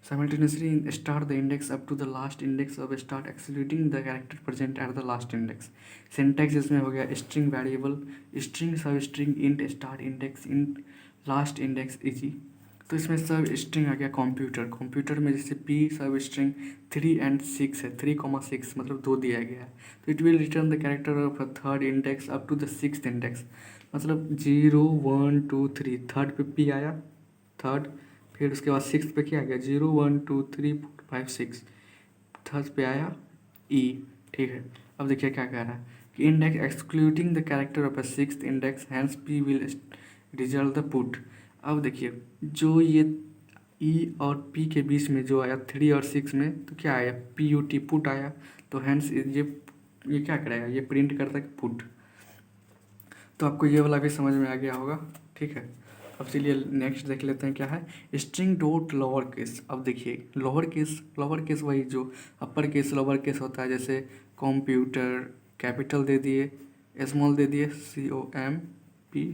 simultaneously start the index up to the last index of start excluding the character present at the last index। Syntax इसमें हो गया string variable string सब string int start index int last index easy. तो इसमें सब string आ गया computer में जैसे पी सब स्ट्रिंग 3 और 6 है, 3 6 मतलब 2 दिया गया है। तो it will return the character of a third index up to the 6th index, मतलब 0 1 2 3 थर्ड पे पी आया थर्ड, फिर उसके बाद 6th पे क्या आ गया 0 1 2 3 4 5 6, थर्ड पे आया ई। ठीक है, अब देखिए क्या कह रहा है कि index excluding the character of a 6th index hence p will result the put. अब देखिए जो ये ई और पी के बीच में जो आया 3 और 6 में, तो क्या आया पी यू टी पुट आया, तो हैंस ये क्या करेगा, ये प्रिंट करता है पुट। तो आपको ये वाला भी समझ में आ गया होगा। ठीक है, अब चलिए नेक्स्ट देख लेते हैं क्या है स्ट्रिंग डॉट लोअर केस। अब देखिए लोअर केस वही जो अपर केस लोअर केस होता है, जैसे कंप्यूटर कैपिटल दे दिए, स्मॉल दे दिए COMP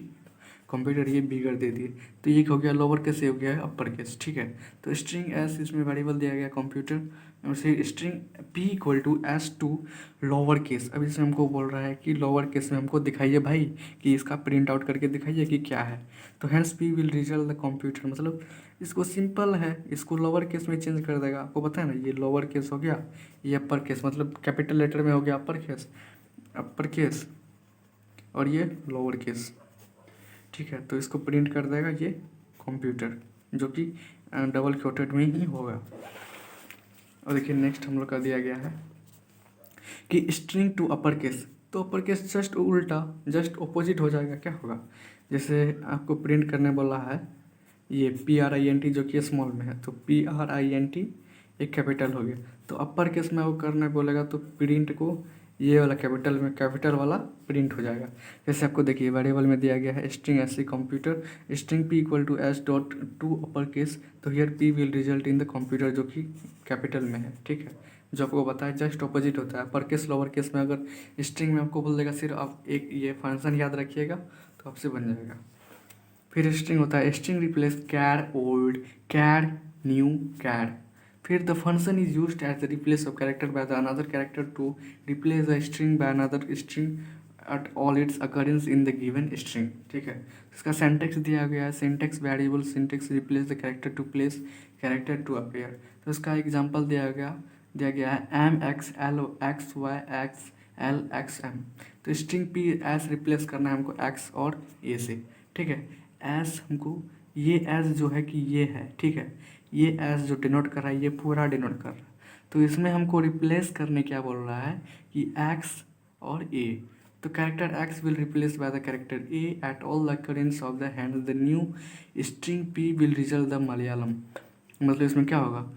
कंप्यूटर ये बिगर दे दिए, तो ये हो गया लोअर केस, ये हो गया अपर केस। ठीक है, तो स्ट्रिंग एस इसमें वेरिएबल दिया गया कंप्यूटर, और से string P equal to s to lower case. अब इसमें हमको बोल रहा है कि लोअर केस में हमको दिखाइए भाई कि इसका प्रिंट आउट करके दिखाइए कि क्या है। तो hence p will result the computer, मतलब इसको सिंपल है, इसको लोअर केस में चेंज कर देगा। आपको पता है ना, ये लोअर केस हो गया, ये अपर केस, मतलब कैपिटल लेटर में हो गया अपर केस और ये लोअर केस। ठीक है, तो इसको प्रिंट कर देगा ये कंप्यूटर, जो कि डबल क्वोटेड में ही होगा। और देखिए नेक्स्ट हम लोग का दिया गया है कि स्ट्रिंग टू अपर केस, तो अपर केस जस्ट उल्टा जस्ट ऑपोजिट हो जाएगा। क्या होगा, जैसे आपको प्रिंट करने बोला है ये PRINT जो कि स्मॉल में है, तो PRINT एक कैपिटल हो गया, तो अपर केस में वो करने बोलेगा तो प्रिंट को ये वाला कैपिटल वाला प्रिंट हो जाएगा। जैसे आपको देखिए वेरिएबल में दिया गया है स्ट्रिंग ऐसे computer string P equal to S dot to upper case, तो here P will result in the computer जो कि कैपिटल में है। ठीक है, जो आपको बताया जस्ट ऑपोजिट होता है। अपर केस लोअर केस में अगर स्ट्रिंग में आपको बोल देगा सिर्फ आप एक ये फंक्शन याद रखिएगा तो आपसे बन जाएगा। फिर स्ट्रिंग होता है string replace char old char new char, फिर the function is used as the replace of character by the another character to replace the string by another string at all its occurrence in the given string. ठीक है, इसका syntax दिया गया है syntax variable syntax replace the character to place character to appear. तो इसका example दिया गया है MXLXYXLXM। तो स्ट्रिंग P एस रिप्लेस करना है हमको X और A से। ठीक है, एस हमको ये एस जो है कि ये है, ठीक है, ये एस जो डिनोट कर रहा है ये पूरा डिनोट कर रहा है, तो इसमें हमको रिप्लेस करने क्या बोल रहा है कि X और A। तो character X will replace by the character A eight all the occurrence of the hand the new string P will result the Malayalam. मतलब इसमें क्या होगा,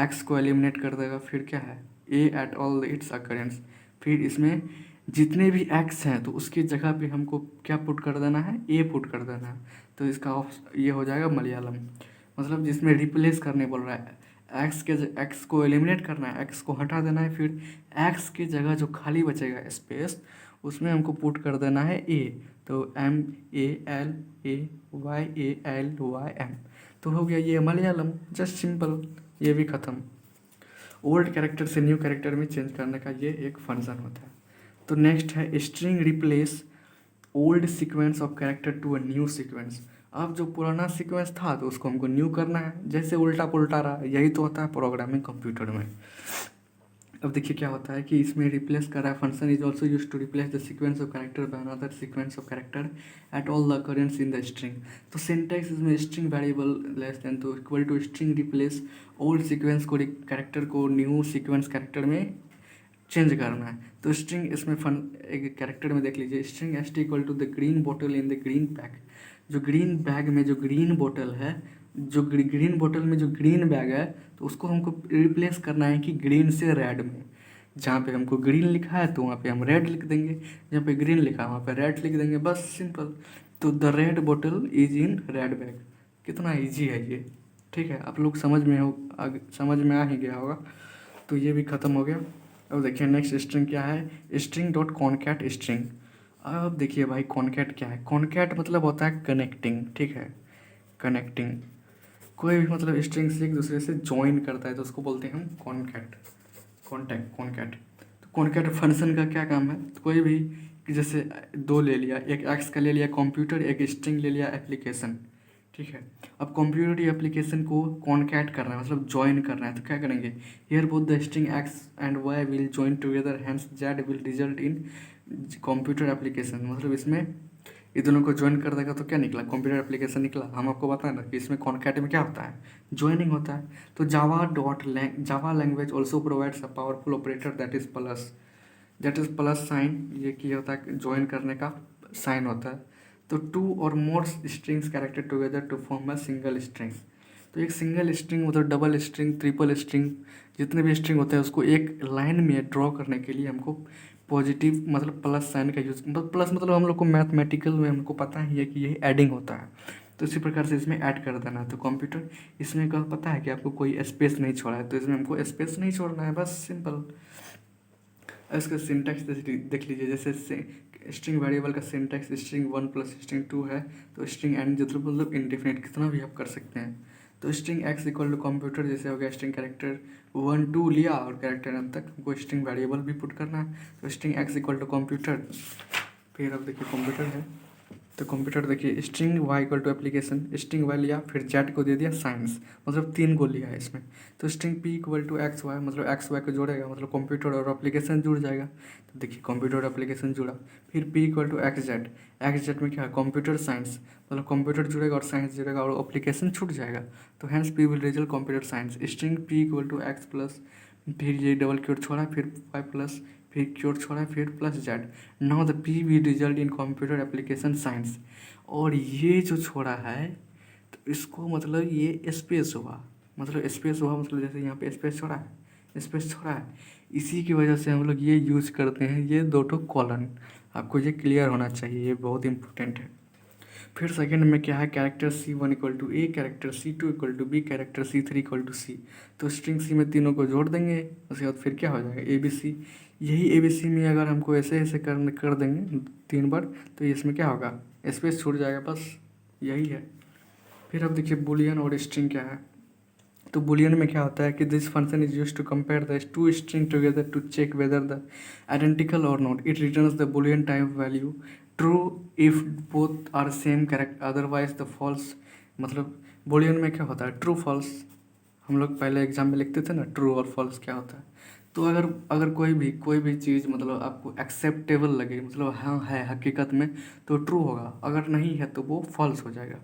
X को एलिमिनेट कर देगा, फिर क्या है A eight all its occurrence, फिर इसमें जितने भी X हैं तो उसकी जगह पे हमको क्या पुट कर देना है, A पुट कर देना है। तो इसका ये हो जाएगा मलयालम, मतलब जिसमें रिप्लेस करने बोल रहा है X को एलिमिनेट करना है, X को हटा देना है, फिर X की जगह जो खाली बचेगा स्पेस उसमें हमको पुट कर देना है A। तो MALAYALYM, तो हो गया ये मलयालम, जस्ट सिंपल, ये भी ख़त्म। ओल्ड कैरेक्टर से न्यू कैरेक्टर में चेंज करने का ये एक फंक्शन होता है। तो नेक्स्ट है string replace old sequence of character to a new sequence. अब जो पुराना सीक्वेंस था तो उसको हमको न्यू करना है, जैसे उल्टा पुल्टा रहा, यही तो होता है प्रोग्रामिंग कंप्यूटर में। अब देखिए क्या होता है कि इसमें रिप्लेस कर रहा है, function is also use to replace the sequence of character by another sequence of character at all the occurrence in the string. तो सिंटैक्स इसमें स्ट्रिंग वेरिएबल लेस देन तो equal to string replace old sequence को character को new sequence character में change करना है। तो string इसमें फन एक कैरेक्टर में देख लीजिए, string S t equal to the green बोतल इन द ग्रीन पैक। जो ग्रीन बैग में जो ग्रीन बोतल है, जो ग्रीन बोतल में जो ग्रीन बैग है, तो उसको हमको रिप्लेस करना है कि ग्रीन से रेड में। जहाँ पे हमको ग्रीन लिखा है तो वहाँ पे हम रेड लिख देंगे, जहाँ पे ग्रीन लिखा है वहाँ पे रेड लिख देंगे, बस सिंपल। तो द रेड बोतल इज इन रेड बैग। कितना इजी है ये, ठीक है। आप लोग समझ में आ ही गया होगा। तो ये भी ख़त्म हो गया। अब देखिए नेक्स्ट स्ट्रिंग क्या है, स्ट्रिंग डॉट कॉनकैट स्ट्रिंग। अब देखिए भाई कॉनकैट क्या है, कॉनकैट मतलब होता है कनेक्टिंग, ठीक है, कनेक्टिंग। कोई भी मतलब स्ट्रिंग से एक दूसरे से ज्वाइन करता है तो उसको बोलते हैं हम कॉनकैट, कॉन्टैक्ट, कॉनकैट। तो कॉनकैट फंक्शन का क्या काम है, तो कोई भी कि जैसे दो ले लिया, एक एक्स का ले लिया कंप्यूटर, एक स्ट्रिंग ले लिया एप्लीकेशन, ठीक है। अब कंप्यूटर या एप्लीकेशन को कॉनकैट करना है, मतलब ज्वाइन करना है, तो क्या करेंगे, here both the string x and y will join together hence z will result in computer application. मतलब इसमें ये दोनों को ज्वाइन कर देगा तो क्या निकला, कंप्यूटर एप्लीकेशन निकला। हम आपको बताएं ना कि इसमें कॉनकैट में क्या होता है, ज्वाइनिंग होता है। तो Java language also provides a powerful operator that is plus sign. ये क्या होता है, ज्वाइन करने का साइन होता है। तो टू और more strings character together to form a single string. तो एक सिंगल स्ट्रिंग मतलब डबल स्ट्रिंग, ट्रिपल स्ट्रिंग, जितने भी स्ट्रिंग होते हैं उसको एक लाइन में ड्रॉ करने के लिए हमको पॉजिटिव मतलब प्लस साइन का यूज़, मतलब प्लस मतलब हम लोग को मैथमेटिकल में हमको पता ही है कि यही एडिंग होता है। तो इसी प्रकार से इसमें ऐड कर देना है। तो कंप्यूटर इसमें का पता है कि आपको कोई स्पेस नहीं छोड़ा है, तो इसमें हमको स्पेस नहीं छोड़ना है, बस सिंपल। इसका सिंटैक्स देख लीजिए, जैसे स्ट्रिंग वेरिएबल का syntax string one plus string two है, तो स्ट्रिंग एंड मतलब इंडेफिनिट कितना भी आप कर सकते हैं। तो string x equal to computer, जैसे हो गया स्ट्रिंग कैरेक्टर वन टू लिया और कैरेक्टर एन तक हमको स्ट्रिंग वेरिएबल भी पुट करना है। तो string x equal to computer, फिर अब देखिए कंप्यूटर है, तो कंप्यूटर देखिए string Y equal to application, string y लिया, फिर जेड को दे दिया साइंस, मतलब तीन को लिया है इसमें। तो string p equal to x y, मतलब एक्स वाई को जोड़ेगा, मतलब कंप्यूटर और एप्लीकेशन जुड़ जाएगा। तो देखिए कंप्यूटर और एप्लीकेशन जुड़ा। फिर p equal to x z में क्या है, कंप्यूटर साइंस, मतलब कंप्यूटर जुड़ेगा और साइंस जुड़ेगा और एप्लीकेशन छूट जाएगा। तो hence p will result computer science. String p equal to x plus, फिर ये डबल क्योर छोड़ा, फिर वाई प्लस, फिर क्योर छोड़ा, फिर plus Z. Now the P V result in computer application science. और ये जो छोड़ा है तो इसको मतलब ये स्पेस हुआ, मतलब स्पेस हुआ, मतलब जैसे यहाँ पे स्पेस छोड़ा है, स्पेस छोड़ा है, इसी की वजह से हम लोग ये यूज करते हैं, ये दो ठो कॉलन। आपको ये क्लियर होना चाहिए, ये बहुत इंपॉर्टेंट है। फिर सेकंड में क्या है, character C one equal to A, character C two equal to B, character C three equal to C. तो स्ट्रिंग सी में तीनों को जोड़ देंगे, उसके बाद फिर क्या हो जाएगा, ए बी सी। यही ए बी सी में अगर हमको ऐसे ऐसे कर देंगे तीन बार, तो इसमें क्या होगा, स्पेस छूट जाएगा, बस यही है। फिर अब देखिए बुलियन और स्ट्रिंग क्या है। तो बुलियन में क्या होता है कि this function is use to compare the two string together to check whether the identical और not. It returns the boolean type value true if both are same correct, otherwise the false. मतलब boolean में क्या होता है, true false. हम लोग पहले exam में लिखते थे ना, ट्रू और फॉल्स क्या होता है। तो अगर अगर कोई भी चीज़ मतलब आपको एक्सेप्टेबल लगे, मतलब हाँ है हकीकत में, तो ट्रू होगा, अगर नहीं है तो वो फॉल्स हो जाएगा।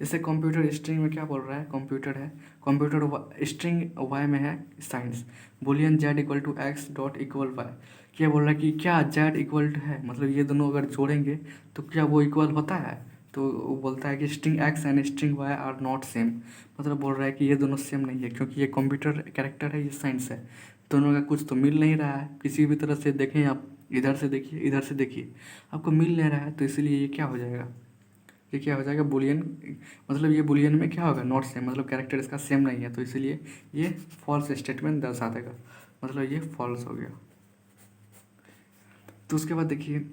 जैसे कंप्यूटर स्ट्रिंग में क्या बोल रहा है, कंप्यूटर है, कंप्यूटर स्ट्रिंग वाई में है science, boolean z equal to x dot equal y. क्या बोल रहा है कि क्या जेड इक्वल टू है, मतलब ये दोनों अगर जोड़ेंगे तो क्या वो इक्वल होता है। तो वो बोलता है कि string x and string y are not same, मतलब बोल रहा है कि ये दोनों सेम नहीं है, क्योंकि ये कंप्यूटर कैरेक्टर है, ये साइंस है। दोनों का कुछ तो मिल नहीं रहा है, किसी भी तरह से देखें आप, इधर से देखिए इधर से देखिए, आपको मिल नहीं रहा है, तो इसलिए ये क्या हो जाएगा, ये क्या हो जाएगा बुलियन। मतलब ये बुलियन में क्या होगा, नॉट सेम, मतलब कैरेक्टर इसका सेम नहीं है, तो इसलिए ये फॉल्स स्टेटमेंट दर्शा देगा, मतलब ये फॉल्स हो गया। तो उसके बाद देखिए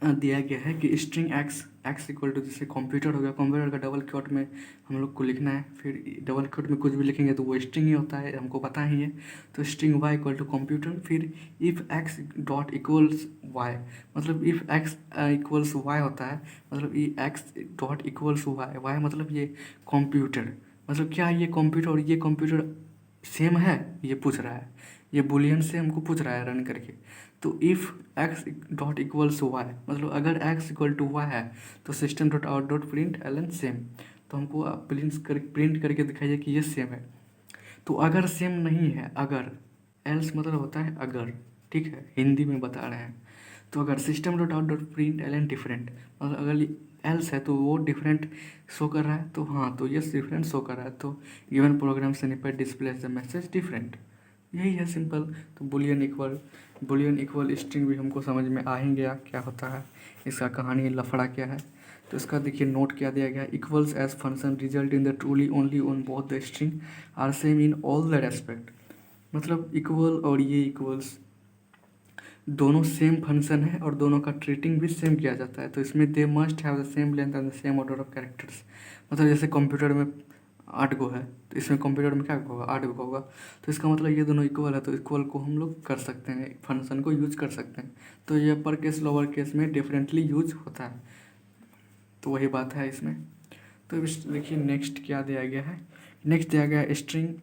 दिया गया है कि string x x equal to जैसे कंप्यूटर हो गया, कंप्यूटर का डबल क्वोट में हम लोग को लिखना है, फिर डबल क्वोट में कुछ भी लिखेंगे तो वो स्ट्रिंग ही होता है, हमको पता ही है। तो string Y equal to computer, फिर if x dot equals Y, मतलब इफ़ एक्स इक्वल्स वाई होता है, मतलब ये X dot equals Y, Y मतलब ये कंप्यूटर, मतलब क्या ये कंप्यूटर और ये कंप्यूटर सेम है, ये पूछ रहा है, ये बुलियन से हमको पूछ रहा है रन करके। तो if x dot equals Y, मतलब अगर एक्स इक्वल टू वाई है तो system dot out dot print ln same, तो हमको आप प्रिंट करके दिखाइए कि ये सेम है। तो अगर सेम नहीं है, अगर एल्स मतलब होता है अगर, ठीक है, हिंदी में बता रहे हैं। तो अगर system dot out dot print ln different, मतलब अगर एल्स है तो वो डिफरेंट शो कर रहा है, तो हाँ तो यस डिफरेंट शो कर रहा है, तो given program snippet displays the message different, यही है सिंपल। तो बुलियन इक्वल स्ट्रिंग भी हमको समझ में आ ही गया क्या होता है, इसका कहानी लफड़ा क्या है। तो इसका देखिए नोट क्या दिया गया, equals as function result in the truly only on both the string are same in all the respect, मतलब इक्वल और ये इक्वल्स दोनों सेम फंक्शन है और दोनों का ट्रीटिंग भी सेम किया जाता है। तो इसमें they must have the same length and the same order of characters, मतलब जैसे कंप्यूटर में 8 गो है तो इसमें कंप्यूटर में क्या होगा, 8 गो होगा। तो इसका मतलब ये दोनों इक्वल है, तो इक्वल को हम लोग कर सकते हैं, फंक्शन को यूज कर सकते हैं। तो ये अपर केस लोअर केस में डिफरेंटली यूज होता है, तो वही बात है इसमें। तो देखिए नेक्स्ट क्या दिया गया है, नेक्स्ट दिया गया है स्ट्रिंग,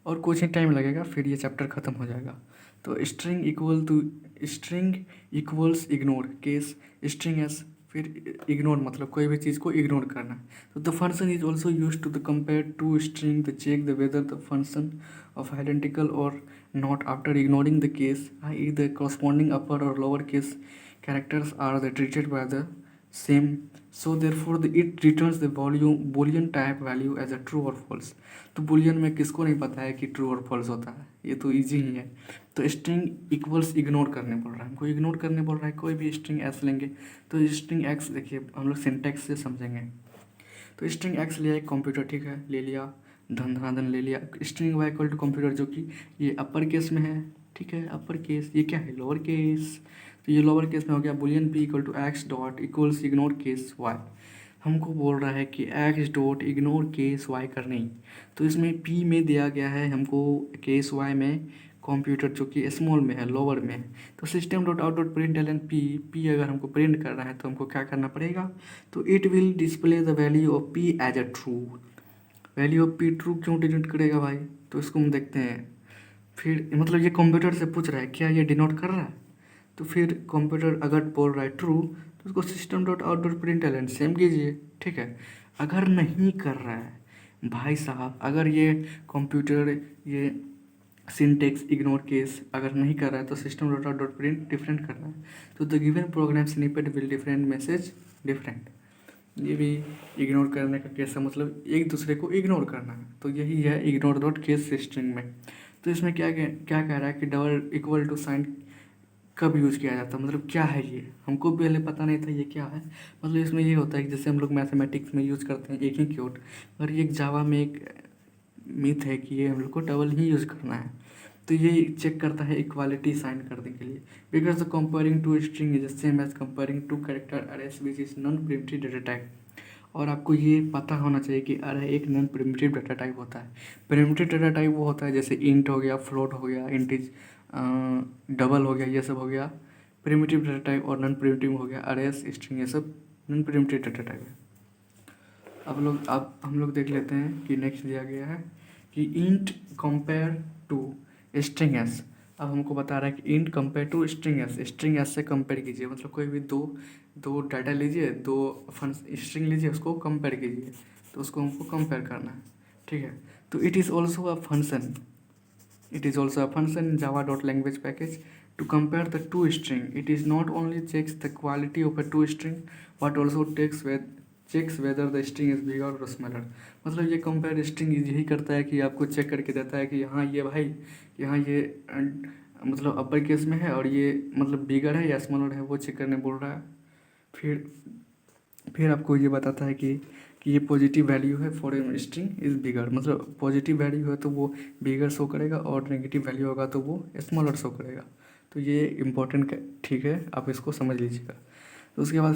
और कुछ ही टाइम लगेगा फिर ये चैप्टर ख़त्म हो जाएगा। तो string equals ignore case string S, फिर इग्नोर मतलब कोई भी चीज़ को इग्नोर करना। तो the function is also use to the compare to string the check the whether the function of identical और not after ignoring the case I the corresponding upper और lower case characters are the treated by the same, so therefore it returns the boolean type value as a true or false। तो boolean में किसको नहीं पता है कि true or false होता है, ये तो इजी ही है। तो स्ट्रिंग इक्वल्स इग्नोर करने बोल रहा है, हमको इग्नोर करने बोल रहा है, कोई भी स्ट्रिंग एस लेंगे तो स्ट्रिंग एक्स देखिए हम लोग सिंटैक्स से समझेंगे। तो स्ट्रिंग एक्स लिया एक कंप्यूटर, ठीक है, ले लिया, धन ले लिया। String Y equal to computer जो कि ये अपर केस में है, ठीक है, अपर केस, ये क्या है लोअर केस, तो ये लोअर केस में हो गया। Boolean p equal to x dot equals ignore case y, हमको बोल रहा है कि x dot ignore case y करनी। तो इसमें पी में दिया गया है हमको केस वाई में कंप्यूटर जो कि स्मॉल में है, लोअर में है। तो system dot out dot print L P अगर हमको प्रिंट करना है तो हमको क्या करना पड़ेगा, तो it will display the value of p as a true. Value of p true क्यों डिनोट करेगा भाई, तो इसको हम देखते हैं। फिर मतलब ये कंप्यूटर से पूछ रहा है क्या ये डिनोट कर रहा है, तो फिर कंप्यूटर अगर बोल रहा है ट्रू तो उसको system dot out dot print L same कीजिए, ठीक है। अगर नहीं कर रहा है भाई साहब, अगर ये कंप्यूटर ये सिंटेक्स इग्नोर केस अगर नहीं कर रहा है तो system dot out dot print different करना है। तो the given program snippet will different message different, ये भी इग्नोर करने का केस है, मतलब एक दूसरे को इग्नोर करना है। तो यही है इग्नोर डॉट केस स्ट्रिंग में। तो इसमें क्या क्या कह रहा है कि डबल इक्वल टू साइन कब यूज़ किया जाता है, मतलब क्या है ये, हमको पहले पता नहीं था ये क्या है। मतलब इसमें ये होता है कि जैसे हम लोग मैथमेटिक्स में यूज़ करते हैं एक ही कीवर्ड, और ये एक जावा में एक मिथ है कि ये हम लोग को डबल ही यूज़ करना है। तो ये चेक करता है इक्वालिटी साइन करने के लिए, because the comparing two string is same as comparing two character arrays which is non primitive data type. और आपको ये पता होना चाहिए कि अरे एक नॉन प्रिमिटिव डाटा टाइप होता है। प्रिमिटिव डाटा टाइप वो होता है जैसे इंट हो गया, फ्लोट हो गया, इंटिज डबल हो गया, ये सब हो गया प्रिमिटिव डाटा टाइप, और नॉन प्रिमिटिव हो गया अरेस स्ट्रिंग, ये सब नॉन प्रिमिटिव डाटा टाइप है। अब हम लोग देख लेते हैं कि नेक्स्ट दिया गया है कि int compare to string s. अब हमको बता रहा है कि int compare to string s से कंपेयर कीजिए, मतलब कोई भी दो डाटा लीजिए, दो स्ट्रिंग लीजिए, उसको कंपेयर कीजिए, तो उसको हमको कंपेयर करना है, ठीक है। तो it is also a function, in Java dot language package to compare the two string. It is not only checks the quality of a two string but also checks whether the string is bigger or smaller। मतलब ये compare string यही करता है कि आपको check करके देता है कि यहाँ ये भाई, यहाँ ये मतलब अपर केस में है और ये मतलब बिगर है या स्मॉलर है, वो चेक करने बोल रहा है। फिर आपको ये बताता है कि ये पॉजिटिव वैल्यू है for a string is bigger, मतलब पॉजिटिव वैल्यू है तो वो बिगर शो करेगा और नेगेटिव वैल्यू होगा तो वो स्मॉलर शो करेगा। तो ये इम्पोर्टेंट, ठीक है, आप इसको समझ लीजिएगा। तो उसके बाद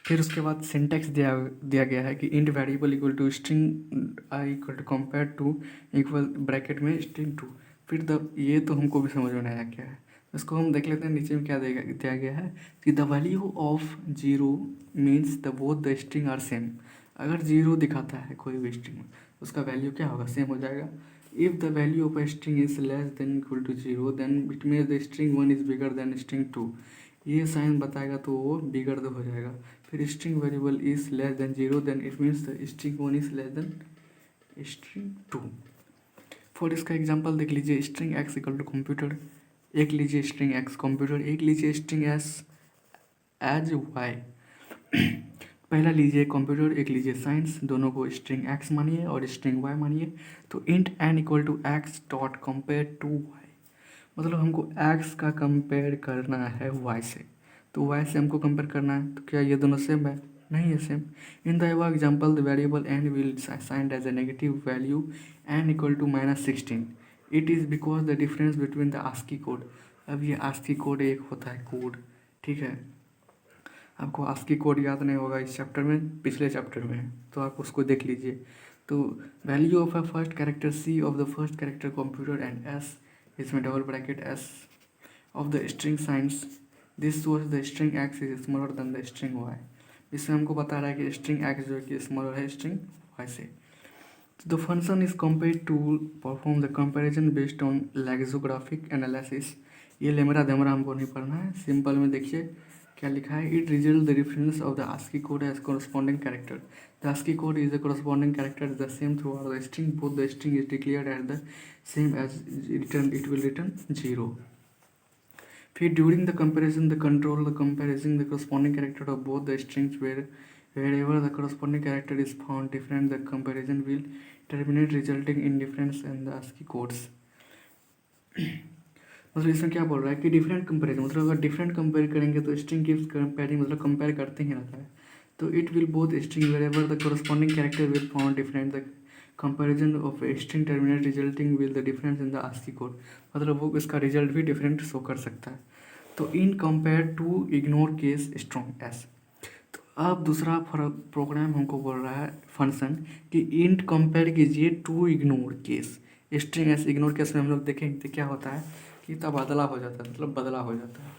फिर उसके बाद सिंटेक्स दिया गया है कि int variable equal to string i equal to compare to equal bracket में स्ट्रिंग टू। फिर ये तो हमको भी समझ में आया क्या है, इसको हम देख लेते हैं। नीचे में क्या दिया गया है कि the value of zero means the both the string are same. अगर जीरो दिखाता है कोई भी स्ट्रिंग में, उसका वैल्यू क्या होगा, सेम हो जाएगा। If the value of a string is less than equal to zero then it means the string one is bigger than string two. ये साइन बताएगा तो वो बिगर हो जाएगा। फिर string variable is less than zero then it means the string one is less than string two. For इसका example देख लीजिए, string x equal to computer, एक लीजिए स्ट्रिंग एक्स कंप्यूटर, एक लीजिए स्ट्रिंग एस एज वाई। पहला लीजिए computer, एक लीजिए साइंस, दोनों को स्ट्रिंग एक्स मानिए और स्ट्रिंग वाई मानिए। तो int n equal to x dot compare to y, मतलब हमको एक्स का कंपेयर करना है वाई से, तो वाई से हमको कंपेयर करना है। तो क्या ये दोनों सेम है? नहीं है same. In the above example the variable n will assigned as a negative value n equal to -16। It is because the difference between the ASCII code. अब ये आस्की कोड एक होता है कोड, ठीक है। आपको आस्की कोड याद नहीं होगा इस चैप्टर में, पिछले चैप्टर में है, तो आप उसको देख लीजिए। तो value of a first character C of the first character computer and S, इसमें double bracket S of the string since this shows the string X is smaller than the string Y. इसमें हमको बता रहा है कि string x जो है कि स्मॉलर है स्ट्रिंग वाई से। The function is compared to perform the comparison based on lexicographic analysis. ये लेमरा देमरा हमको नहीं पढ़ना है, सिंपल में देखिए क्या लिखा है। It result the reference of the ASCII code as corresponding character. The ASCII code is the corresponding character is the same throughout the string. Both the string is declared as the same as return. It will return 0. फिर during the comparison, the control the comparison the corresponding character of both the strings wherever the corresponding character is found different, the comparison will terminate resulting in difference in the ASCII codes. मतलब इसमें क्या बोल रहा है कि different comparison, मतलब अगर different compare करेंगे तो स्ट्रिंग कीप्स कंपेयरिंग, मतलब कंपेयर करते ही रहता है। तो it will both string wherever the corresponding character will found different, the comparison of a string terminate resulting with the difference in the ASCII code, मतलब वो इसका रिजल्ट भी डिफरेंट शो कर सकता है। तो int compare to ignore case string s. तो अब दूसरा प्रोग्राम हमको बोल रहा है फंक्शन कि इंट कंपेयर कीजिए to ignore case string s. Ignore case में हम लोग देखेंगे तो क्या होता है कि तबादला हो जाता है, मतलब बदला हो जाता है।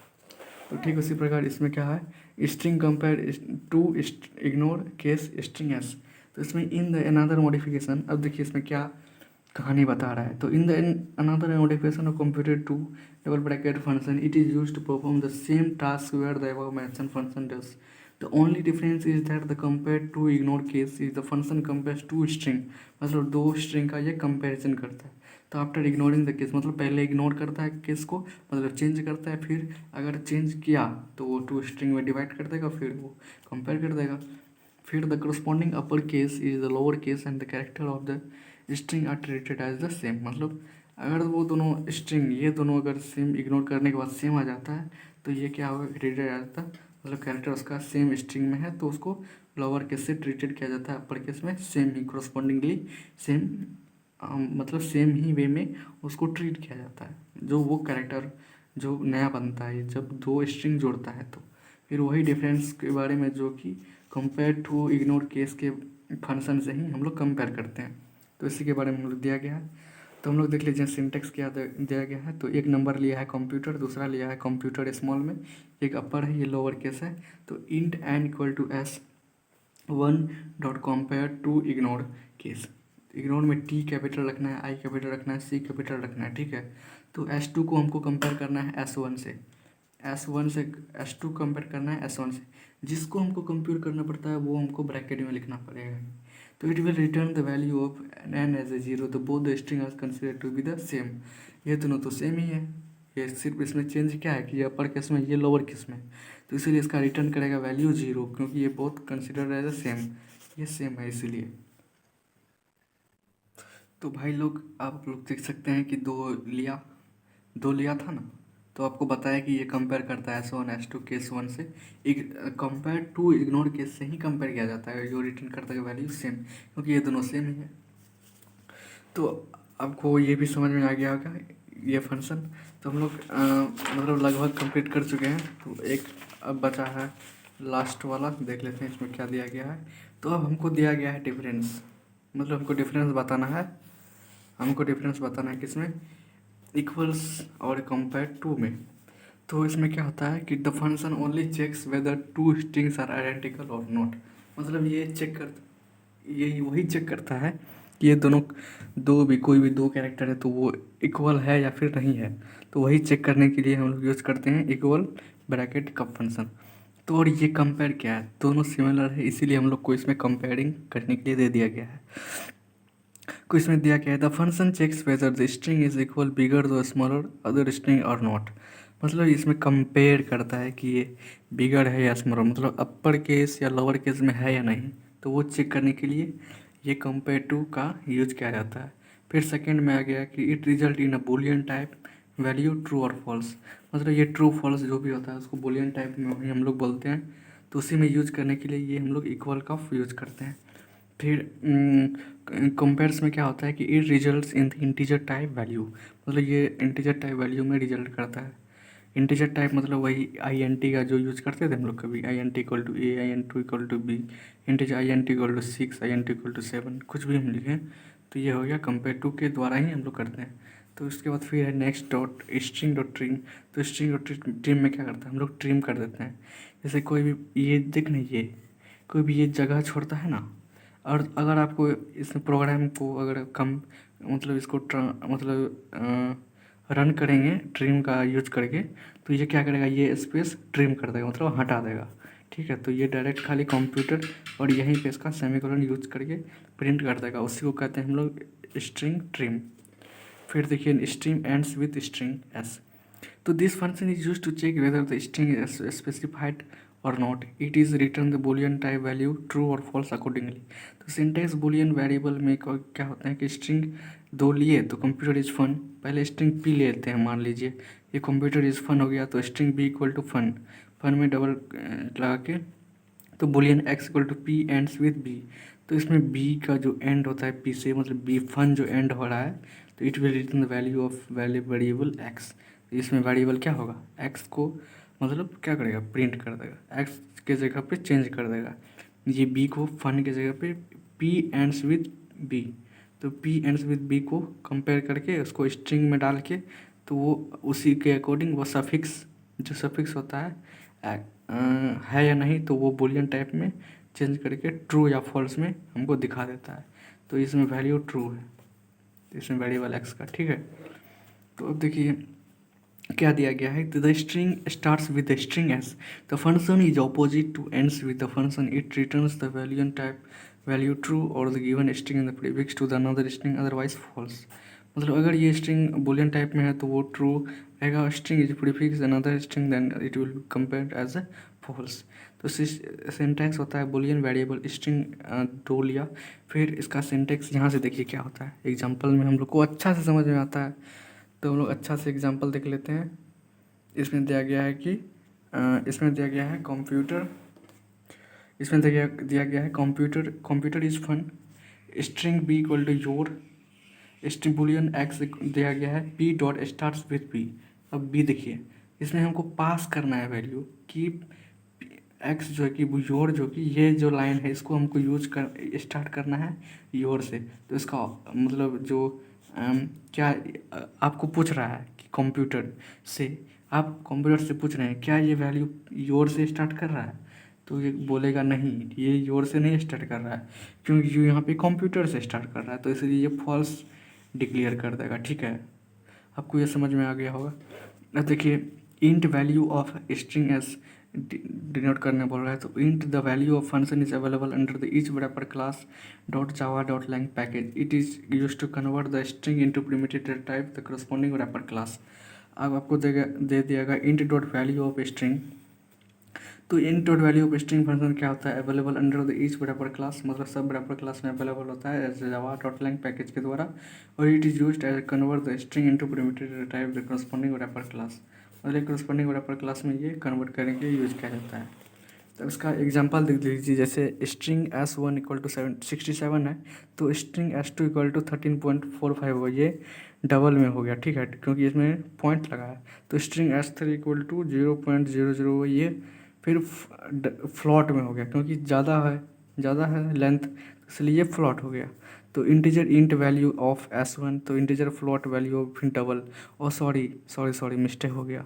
तो ठीक उसी प्रकार इसमें क्या है, string compare to ignore case string s. तो इसमें इन द अनदर मॉडिफिकेशन, अब देखिए इसमें क्या कहानी बता रहा है। तो in the another modification of computer to double bracket function it is used to perform the same task where the above mention function does. The only difference is that the compare to ignore case is the function compares two string, मतलब दो string का ये comparison करता है। तो after ignoring the case, मतलब पहले ignore करता है केस को, मतलब चेंज करता है, फिर अगर चेंज किया तो वो टू स्ट्रिंग में डिवाइड कर देगा, फिर वो कंपेयर कर देगा। फिर the corresponding upper case is the lower case and the character of the string are treated as the same. मतलब अगर वो दोनों स्ट्रिंग, ये दोनों अगर सेम इग्नोर करने के बाद सेम आ जाता है तो ये क्या होगा, ट्रीटेड आ जाता है, मतलब कैरेक्टर उसका सेम स्ट्रिंग में है तो उसको लोअर केस से ट्रीटेड किया जाता है, अपर केस में सेम ही correspondingly सेम, मतलब सेम ही वे में उसको ट्रीट किया जाता है। जो वो कैरेक्टर जो नया बनता है जब दो स्ट्रिंग जोड़ता है, तो फिर वही डिफरेंस के बारे में जो कि कंपेयर टू इग्नोर केस के फंक्शन से ही हम लोग कंपेयर करते हैं, तो इसी के बारे में हम लोग दिया गया है। तो हम लोग देख लीजिए सिंटेक्स क्या दिया गया है। तो एक नंबर लिया है कंप्यूटर, दूसरा लिया है कंप्यूटर स्मॉल में, एक अपर है, ये लोअर केस है। तो int n equal to s one dot compare to ignore case. Ignore में टी कैपिटल रखना है, आई कैपिटल रखना है, सी कैपिटल रखना है, ठीक है। तो S2 को हमको कंपेयर करना है S1 से, S1 से S2 कंपेयर करना है S1 से। जिसको हमको कंपेयर करना पड़ता है वो हमको ब्रैकेट में लिखना पड़ेगा। तो it will return the value of an as a zero, तो both the string are consider to be the same. ये दोनों तो सेम ही है, ये सिर्फ इसमें चेंज क्या है कि ये अपर केस में, ये लोअर केस में, तो इसीलिए इसका रिटर्न करेगा वैल्यू जीरो, क्योंकि ये both consider as a same, ये सेम है इसीलिए। तो भाई लोग आप लोग देख सकते हैं कि दो लिया था ना, तो आपको बताया कि ये कंपेयर करता है S1 S2 केस वन से। एक कंपेयर टू इग्नोर केस से ही कंपेयर किया जाता है, जो रिटर्न करता है वैल्यू सेम, क्योंकि ये दोनों सेम ही है। तो आपको ये भी समझ में आ गया होगा ये फंक्शन। तो हम लोग मतलब लगभग कंप्लीट कर चुके हैं। तो एक अब बचा है लास्ट वाला, देख लेते हैं इसमें क्या दिया गया है। तो अब हमको दिया गया है डिफरेंस, मतलब हमको डिफरेंस बताना है। हमको डिफरेंस बताना है किसमें, इक्वल्स और कंपेयर टू में। तो इसमें क्या होता है कि the function only checks whether two strings are identical और नॉट। मतलब ये वही चेक करता है कि ये दोनों कोई भी दो कैरेक्टर है तो वो इक्वल है या फिर नहीं है। तो वही चेक करने के लिए हम लोग यूज़ करते हैं इक्वल ब्रैकेट का फंक्शन। तो और ये कंपेयर क्या है, दोनों सिमिलर है, इसीलिए हम लोग को इसमें कंपेयरिंग करने के लिए दे दिया गया है। को इसमें दिया गया है the function checks whether the string is equal bigger the smaller other string और नॉट। मतलब इसमें कंपेयर करता है कि ये बिगर है या स्मॉलर, मतलब अपर केस या लोअर केस में है या नहीं। तो वो चेक करने के लिए ये कंपेयर टू का यूज किया जाता है। फिर सेकंड में आ गया कि it result in a Boolean type value true or false. मतलब ये ट्रू फॉल्स जो भी होता है उसको बुलियन टाइप में ही हम लोग बोलते हैं। तो उसी में यूज करने के लिए ये हम लोग इक्वल का यूज करते हैं। फिर कंपेयर्स में क्या होता है कि it results in the integer type value. मतलब ये इंटीजर टाइप वैल्यू में रिजल्ट करता है। इंटीजर टाइप मतलब वही आई एन टी का जो यूज़ करते थे हम लोग कभी, I N T equal to A, I N two equal to B, integer I N T equal to 6, I N T equal to 7, कुछ भी हम लिखें तो ये हो गया कंपेयर टू के द्वारा ही हम लोग करते हैं। तो उसके बाद फिर है next dot string dot trim. तो स्ट्रिंग डॉट ट्रिम में क्या करता है, हम लोग ट्रिम कर देते हैं। जैसे कोई भी ये देख नहीं, ये कोई भी ये जगह छोड़ता है ना, और अगर आपको इस प्रोग्राम को अगर कम मतलब इसको मतलब रन करेंगे ट्रिम का यूज करके, तो ये क्या करेगा, ये स्पेस ट्रिम कर देगा, मतलब हटा देगा। ठीक है, तो ये डायरेक्ट खाली कंप्यूटर और यहीं पे इसका सेमीकोलन यूज करके प्रिंट कर देगा, उसी को कहते हैं हम लोग स्ट्रिंग ट्रिम। फिर देखिए string ends with string s. तो this function is use to check whether the string is specified or not. It is return the boolean type value true or false accordingly. तो syntax boolean variable में क्या होता है कि string दो लिए तो कंप्यूटर इज फन, पहले स्ट्रिंग पी लेते हैं, मान लीजिए ये कंप्यूटर इज फन हो गया तो string B equal to fun, fun में डबल लगा के तो boolean X equal to P ends with B. तो इसमें बी का जो एंड होता है पी से, मतलब बी फन जो एंड हो रहा है, तो it will return the value of variable x. तो इसमें वेरिएबल क्या होगा, एक्स को मतलब क्या करेगा, प्रिंट कर देगा, एक्स के जगह पे चेंज कर देगा। ये बी को फन के जगह पे पी एंड्स विद बी, तो पी एंड्स विद बी को कंपेयर करके उसको स्ट्रिंग में डाल के तो वो उसी के अकॉर्डिंग वो सफिक्स जो सफिक्स होता है या नहीं, तो वो बुलियन टाइप में चेंज करके ट्रू या फॉल्स में हमको दिखा देता है। तो इसमें वैल्यू ट्रू है, इसमें वेरिएबल एक्स का। ठीक है, तो अब देखिए क्या दिया गया है, the string starts with the string s, the function is opposite to ends with the function, it returns the boolean type value true और the given string in the prefix to the another string otherwise false. मतलब अगर ये string Boolean type में है तो वो true रहेगा, string is prefix another string then it will be compared as a false. तो सिंटैक्स होता है बुलियन वेरिएबल स्ट्रिंग दो लिया, फिर इसका सिंटैक्स यहाँ से देखिए क्या होता है, एग्जांपल में हम लोग को अच्छा से समझ में आता है। तो हम लोग अच्छा से एग्जांपल देख लेते हैं। इसमें दिया गया है कि इसमें दिया गया है कंप्यूटर, इसमें दिया गया है computer is fun, string B equal to your, string boolean X दिया गया है P dot starts with B. अब बी देखिए, इसमें हमको पास करना है वैल्यू कि एक्स जो है कि योर जो कि ये जो लाइन है इसको हमको यूज कर स्टार्ट करना है योर से। तो इसका मतलब जो क्या आपको पूछ रहा है कि कंप्यूटर से, आप कंप्यूटर से पूछ रहे हैं क्या ये वैल्यू योर से स्टार्ट कर रहा है, तो ये बोलेगा नहीं, ये योर से नहीं स्टार्ट कर रहा है, क्योंकि जो यहाँ पे कंप्यूटर से स्टार्ट कर रहा है, तो इसलिए ये फॉल्स डिक्लेयर कर देगा। ठीक है, आपको ये समझ में आ गया होगा। अब देखिए int value of string s denote करने बोल रहा है, तो int the value of function is available under the each wrapper class dot Java dot lang package, it is use to convert the string into primitive data type the corresponding wrapper class. अब आपको दे दिएगा int dot value of string. तो int dot value of string function क्या होता है, available under the each wrapper class, मतलब सब रैपर क्लास में अवेलेबल होता है as Java dot lang package के द्वारा, और it is used as convert the string into primitive data type the corresponding wrapper class. मतलब करस्पॉन्डिंग रैपर क्लास में ये कन्वर्ट करने के यूज किया जाता है। तो इसका एग्जांपल देख लीजिए, जैसे स्ट्रिंग S1 इक्वल टू 67 है, तो स्ट्रिंग S2 इक्वल टू 13.45 होगा, ये डबल में हो गया, ठीक है, क्योंकि इसमें पॉइंट लगा है। तो स्ट्रिंग S3 इक्वल टू 0.00, ये फिर फ्लॉट में हो गया, क्योंकि ज़्यादा है लेंथ, इसलिए ये फ्लॉट हो गया। तो integer int value of S1, तो इंटीजर फ्लॉट वैल्यू ऑफ फिर डबल, और सॉरी मिस्टेक हो गया,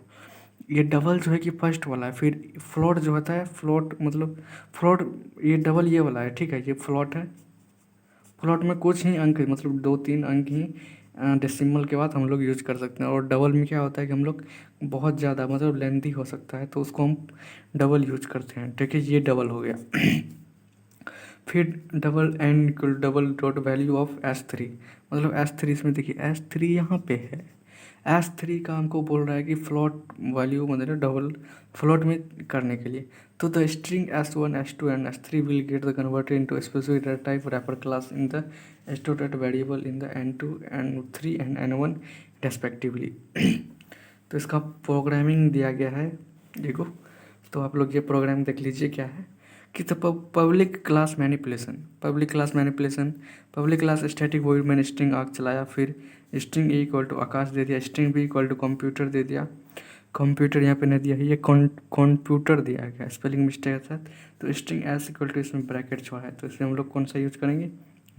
ये डबल जो है कि फर्स्ट वाला है, फिर फ्लोट जो होता है, फ्लोट मतलब फ्लोट, ये डबल ये वाला है, ठीक है, ये फ्लोट है। फ्लोट में कुछ ही अंक मतलब 2-3 अंक ही डेसिमल के बाद हम लोग यूज कर सकते हैं। और डबल में क्या होता है कि हम लोग बहुत ज़्यादा मतलब लेंथी हो सकता है, तो उसको हम डबल यूज करते हैं, ठीक है, ये डबल हो गया। फिर double N equal double dot value of S3, मतलब S3 इसमें देखिए S3 यहाँ पे है, S3 का हमको बोल रहा है कि फ्लोट वैल्यू मतलब डबल फ्लोट में करने के लिए। तो the string S1 S2 and S3 will get the converted into specific data type wrapper class in the stored variable in the N2 N3 and N1 respectively. तो इसका programming दिया गया है, देखो, तो आप लोग ये प्रोग्राम देख लीजिए क्या है कि तो public class manipulation, public class static void मैंने स्ट्रिंग आग चलाया, फिर string a equal to Akash दे दिया, string B equal to computer दे दिया, कंप्यूटर यहाँ पे नहीं दिया है, ये कंप्यूटर दिया गया स्पेलिंग मिस्टेक के साथ। तो स्ट्रिंग एस इक्वल टू इसमें ब्रैकेट छोड़ा है, तो इसमें हम लोग कौन सा यूज करेंगे,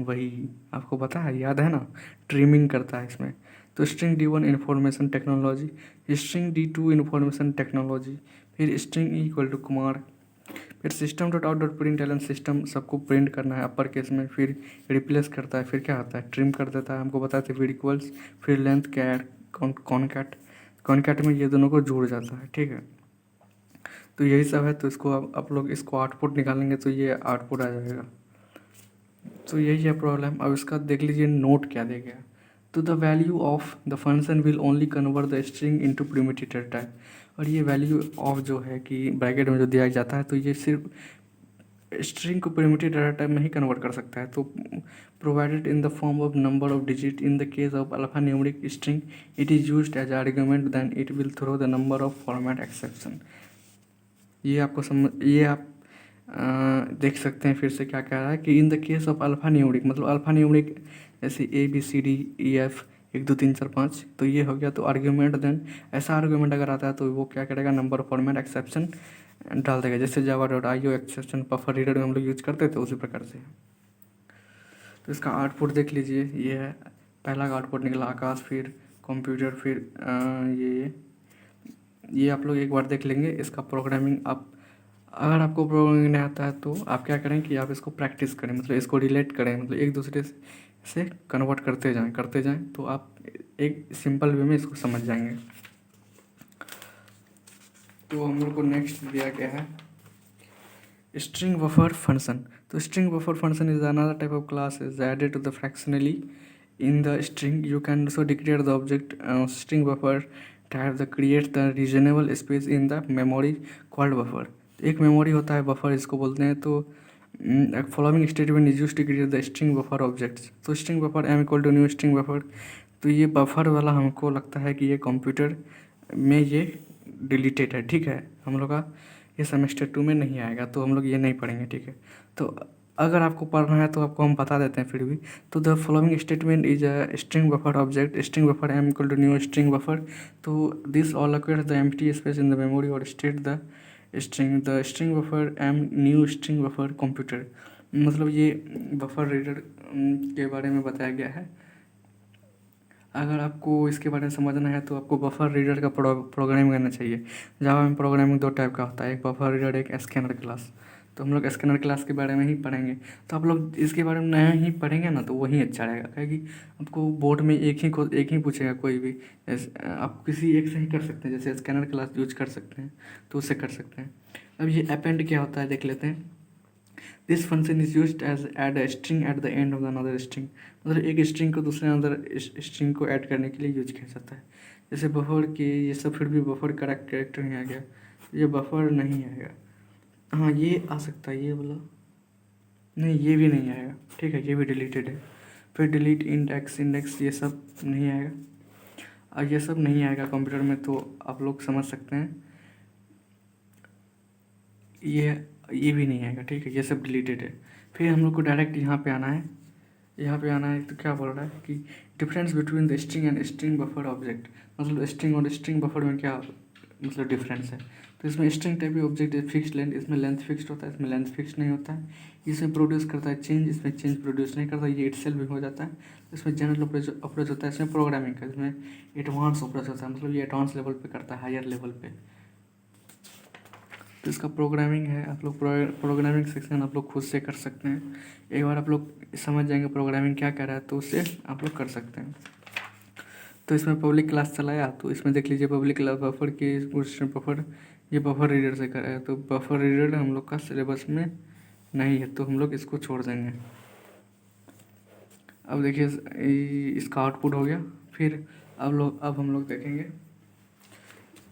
वही आपको पता है, याद है ना, ट्रिमिंग करता है इसमें। तो string D1 information technology, string D2 information technology, फिर string e equal to Kumar, फिर system dot out dot print ln, system सबको प्रिंट करना है अपर केस में, फिर रिप्लेस करता है, फिर क्या होता है ट्रिम कर देता है, हमको बताते हैं फिर इक्वल्स, फिर लेंथ कैट कॉनकैट में ये दोनों को जुड़ जाता है, ठीक है। तो यही सब है, तो इसको आप लोग इसको आउटपुट निकालेंगे तो ये आउटपुट आ जाएगा। तो यही है प्रॉब्लम। अब इसका देख लीजिए नोट क्या दे गया, तो the value of the function will only convert the string into primitive data type. और ये वैल्यू ऑफ जो है कि ब्रैकेट में जो दिया जाता है, तो ये सिर्फ स्ट्रिंग को प्रिमिटिव डाटा टाइप में ही कन्वर्ट कर सकता है। तो provided in the form of number of digit in the case of alphanumeric string it is used as argument then it will throw the number of format exception. ये आपको ये आप देख सकते हैं फिर से क्या कह रहा है कि इन the case of alpha numeric, मतलब अल्फा न्यूमेरिक जैसे ABCDEF 1 2 3 4 5, तो ये हो गया। तो आर्ग्यूमेंट देन, ऐसा आर्ग्यूमेंट अगर आता है तो वो क्या करेगा, नंबर फॉर्मेट एक्सेप्शन डाल देगा, जैसे Java dot IO exception buffer reader में हम लोग यूज करते थे उसी प्रकार से। तो इसका आउटपुट देख लीजिए, ये है पहला का आउटपुट निकला आकाश, फिर कंप्यूटर, फिर ये आप लोग एक बार देख लेंगे। इसका प्रोग्रामिंग आप, अगर आपको प्रोग्रामिंग नहीं आता है तो आप क्या करें कि आप इसको प्रैक्टिस करें, मतलब इसको रिलेट करें, मतलब एक दूसरे से कन्वर्ट करते जाएं तो आप एक सिंपल वे में इसको समझ जाएंगे। तो हम लोग को नेक्स्ट दिया गया है स्ट्रिंग बफर फंक्शन। तो string buffer function is another type of class is added to the fractionally in the string. You can also declare the object string buffer type that creates the reasonable space in the memory called buffer. एक memory होता है buffer, इसको बोलते हैं। तो following statement is used to create the string buffer objects. तो string buffer m equal to new string buffer. तो ये बफर वाला हमको लगता है कि ये कंप्यूटर में ये डिलीटेड है, ठीक है, हम लोग का ये सेमेस्टर 2 में नहीं आएगा, तो हम लोग ये नहीं पढ़ेंगे, ठीक है। तो अगर आपको पढ़ना है तो आपको हम बता देते हैं फिर भी। तो the following statement is a string buffer object, string buffer m equal to new string buffer. तो this allocates the empty space in the memory और state the string buffer m new string buffer computer. मतलब ये buffer reader के बारे में बताया गया है। अगर आपको इसके बारे में समझना है तो आपको बफर रीडर का प्रोग्रामिंग करना चाहिए। जावा में प्रोग्रामिंग 2 टाइप का होता है, एक बफर रीडर, एक स्कैनर क्लास। तो हम लोग स्कैनर क्लास के बारे में ही पढ़ेंगे। तो आप लोग इसके बारे में नया ही पढ़ेंगे ना, तो वही अच्छा रहेगा, क्योंकि आपको बोर्ड में एक ही पूछेगा कोई भी, आप किसी एक से ही कर सकते हैं, जैसे स्कैनर क्लास यूज कर सकते हैं तो उससे कर सकते हैं। अब ये अपेंड क्या होता है देख लेते हैं। This function is used as add a string at the end of another string. मतलब एक स्ट्रिंग को दूसरे अंदर स्ट्रिंग को ऐड करने के लिए यूज किया जाता है। जैसे बफर के ये सब, फिर भी बफर का कैरेक्टर नहीं आ गया, ये बफर नहीं आएगा। हाँ ये आ सकता है, ये वाला नहीं, ये भी नहीं आएगा, ठीक है, ये भी डिलीटेड है। फिर डिलीट इंडेक्स ये सब नहीं आएगा, और ये सब नहीं आएगा कंप्यूटर में, तो आप लोग समझ सकते हैं। ये ये भी नहीं आएगा, ठीक है, ये सब डिलीटेड है। फिर हम लोग को डायरेक्ट यहाँ पे आना है, यहाँ पे आना है तो क्या बोल रहा है कि difference between the string and string buffer object, मतलब स्ट्रिंग और स्ट्रिंग बफर में क्या मतलब डिफरेंस है। तो इसमें string type object is fixed length, इसमें लेंथ फिक्स्ड होता है, इसमें लेंथ फिक्स्ड नहीं होता है। इसमें प्रोड्यूस करता है चेंज, इसमें चेंज प्रोड्यूस नहीं करता, ये इटसेल्फ भी हो जाता है। इसमें जनरल अप्रोच होता है, इसमें प्रोग्रामिंग का, इसमें एडवांस अप्रोच होता है, मतलब ये एडवांस लेवल पे करता है, हायर लेवल पे। तो इसका प्रोग्रामिंग है, आप लोग प्रोग्रामिंग सेक्शन आप लोग खुद से कर सकते हैं। एक बार आप लोग समझ जाएंगे प्रोग्रामिंग क्या कर रहा है तो उससे आप लोग कर सकते हैं। तो इसमें पब्लिक क्लास चलाया, तो इसमें देख लीजिए पब्लिक क्लास बफर की बफर, ये बफर रीडर से कराया, तो बफर रीडर हम लोग का सिलेबस में नहीं है, तो हम लोग इसको छोड़ देंगे। अब देखिए इसका आउटपुट हो गया। फिर अब हम लोग देखेंगे,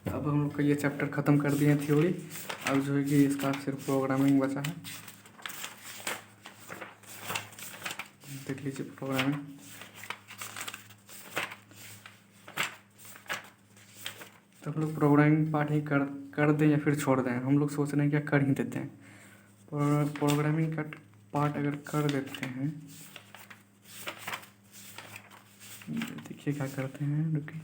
अब हम लोग का ये चैप्टर ख़त्म कर दिए हैं थ्योरी। अब जो है कि इसका सिर्फ प्रोग्रामिंग बचा है, देख लीजिए प्रोग्रामिंग। तो हम लोग प्रोग्रामिंग पार्ट ही कर दें या फिर छोड़ दें, हम लोग सोच रहे हैं क्या कर ही देते हैं। प्रोग्रामिंग का पार्ट अगर कर देते हैं, देखिए क्या करते हैं, रुकिए।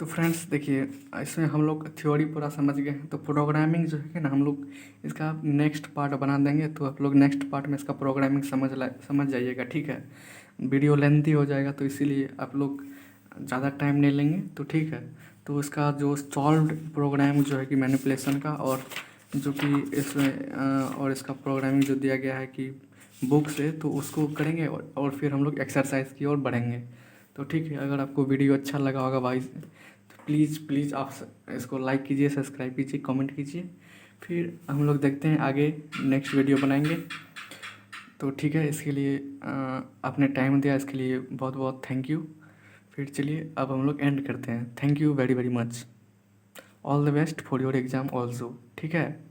तो फ्रेंड्स देखिए, इसमें हम लोग थ्योरी पूरा समझ गए हैं, तो प्रोग्रामिंग जो है ना हम लोग इसका नेक्स्ट पार्ट बना देंगे, तो आप लोग नेक्स्ट पार्ट में इसका प्रोग्रामिंग समझ जाइएगा, ठीक है। वीडियो लेंथी हो जाएगा तो इसीलिए आप लोग ज़्यादा टाइम नहीं लेंगे, तो ठीक है। तो इसका जो सॉल्व्ड प्रोग्राम जो है कि मैनिपुलेशन का, और जो कि इसमें और इसका प्रोग्रामिंग जो दिया गया है कि बुक से, तो उसको करेंगे और फिर हम लोग एक्सरसाइज की ओर बढ़ेंगे। तो ठीक है, अगर आपको वीडियो अच्छा लगा होगा भाई तो प्लीज़ आप इसको लाइक कीजिए, सब्सक्राइब कीजिए, कमेंट कीजिए। फिर हम लोग देखते हैं आगे नेक्स्ट वीडियो बनाएंगे। तो ठीक है, इसके लिए आपने टाइम दिया, इसके लिए बहुत बहुत थैंक यू। फिर चलिए अब हम लोग एंड करते हैं। Thank you very very much, all the best for your exam also, ठीक है।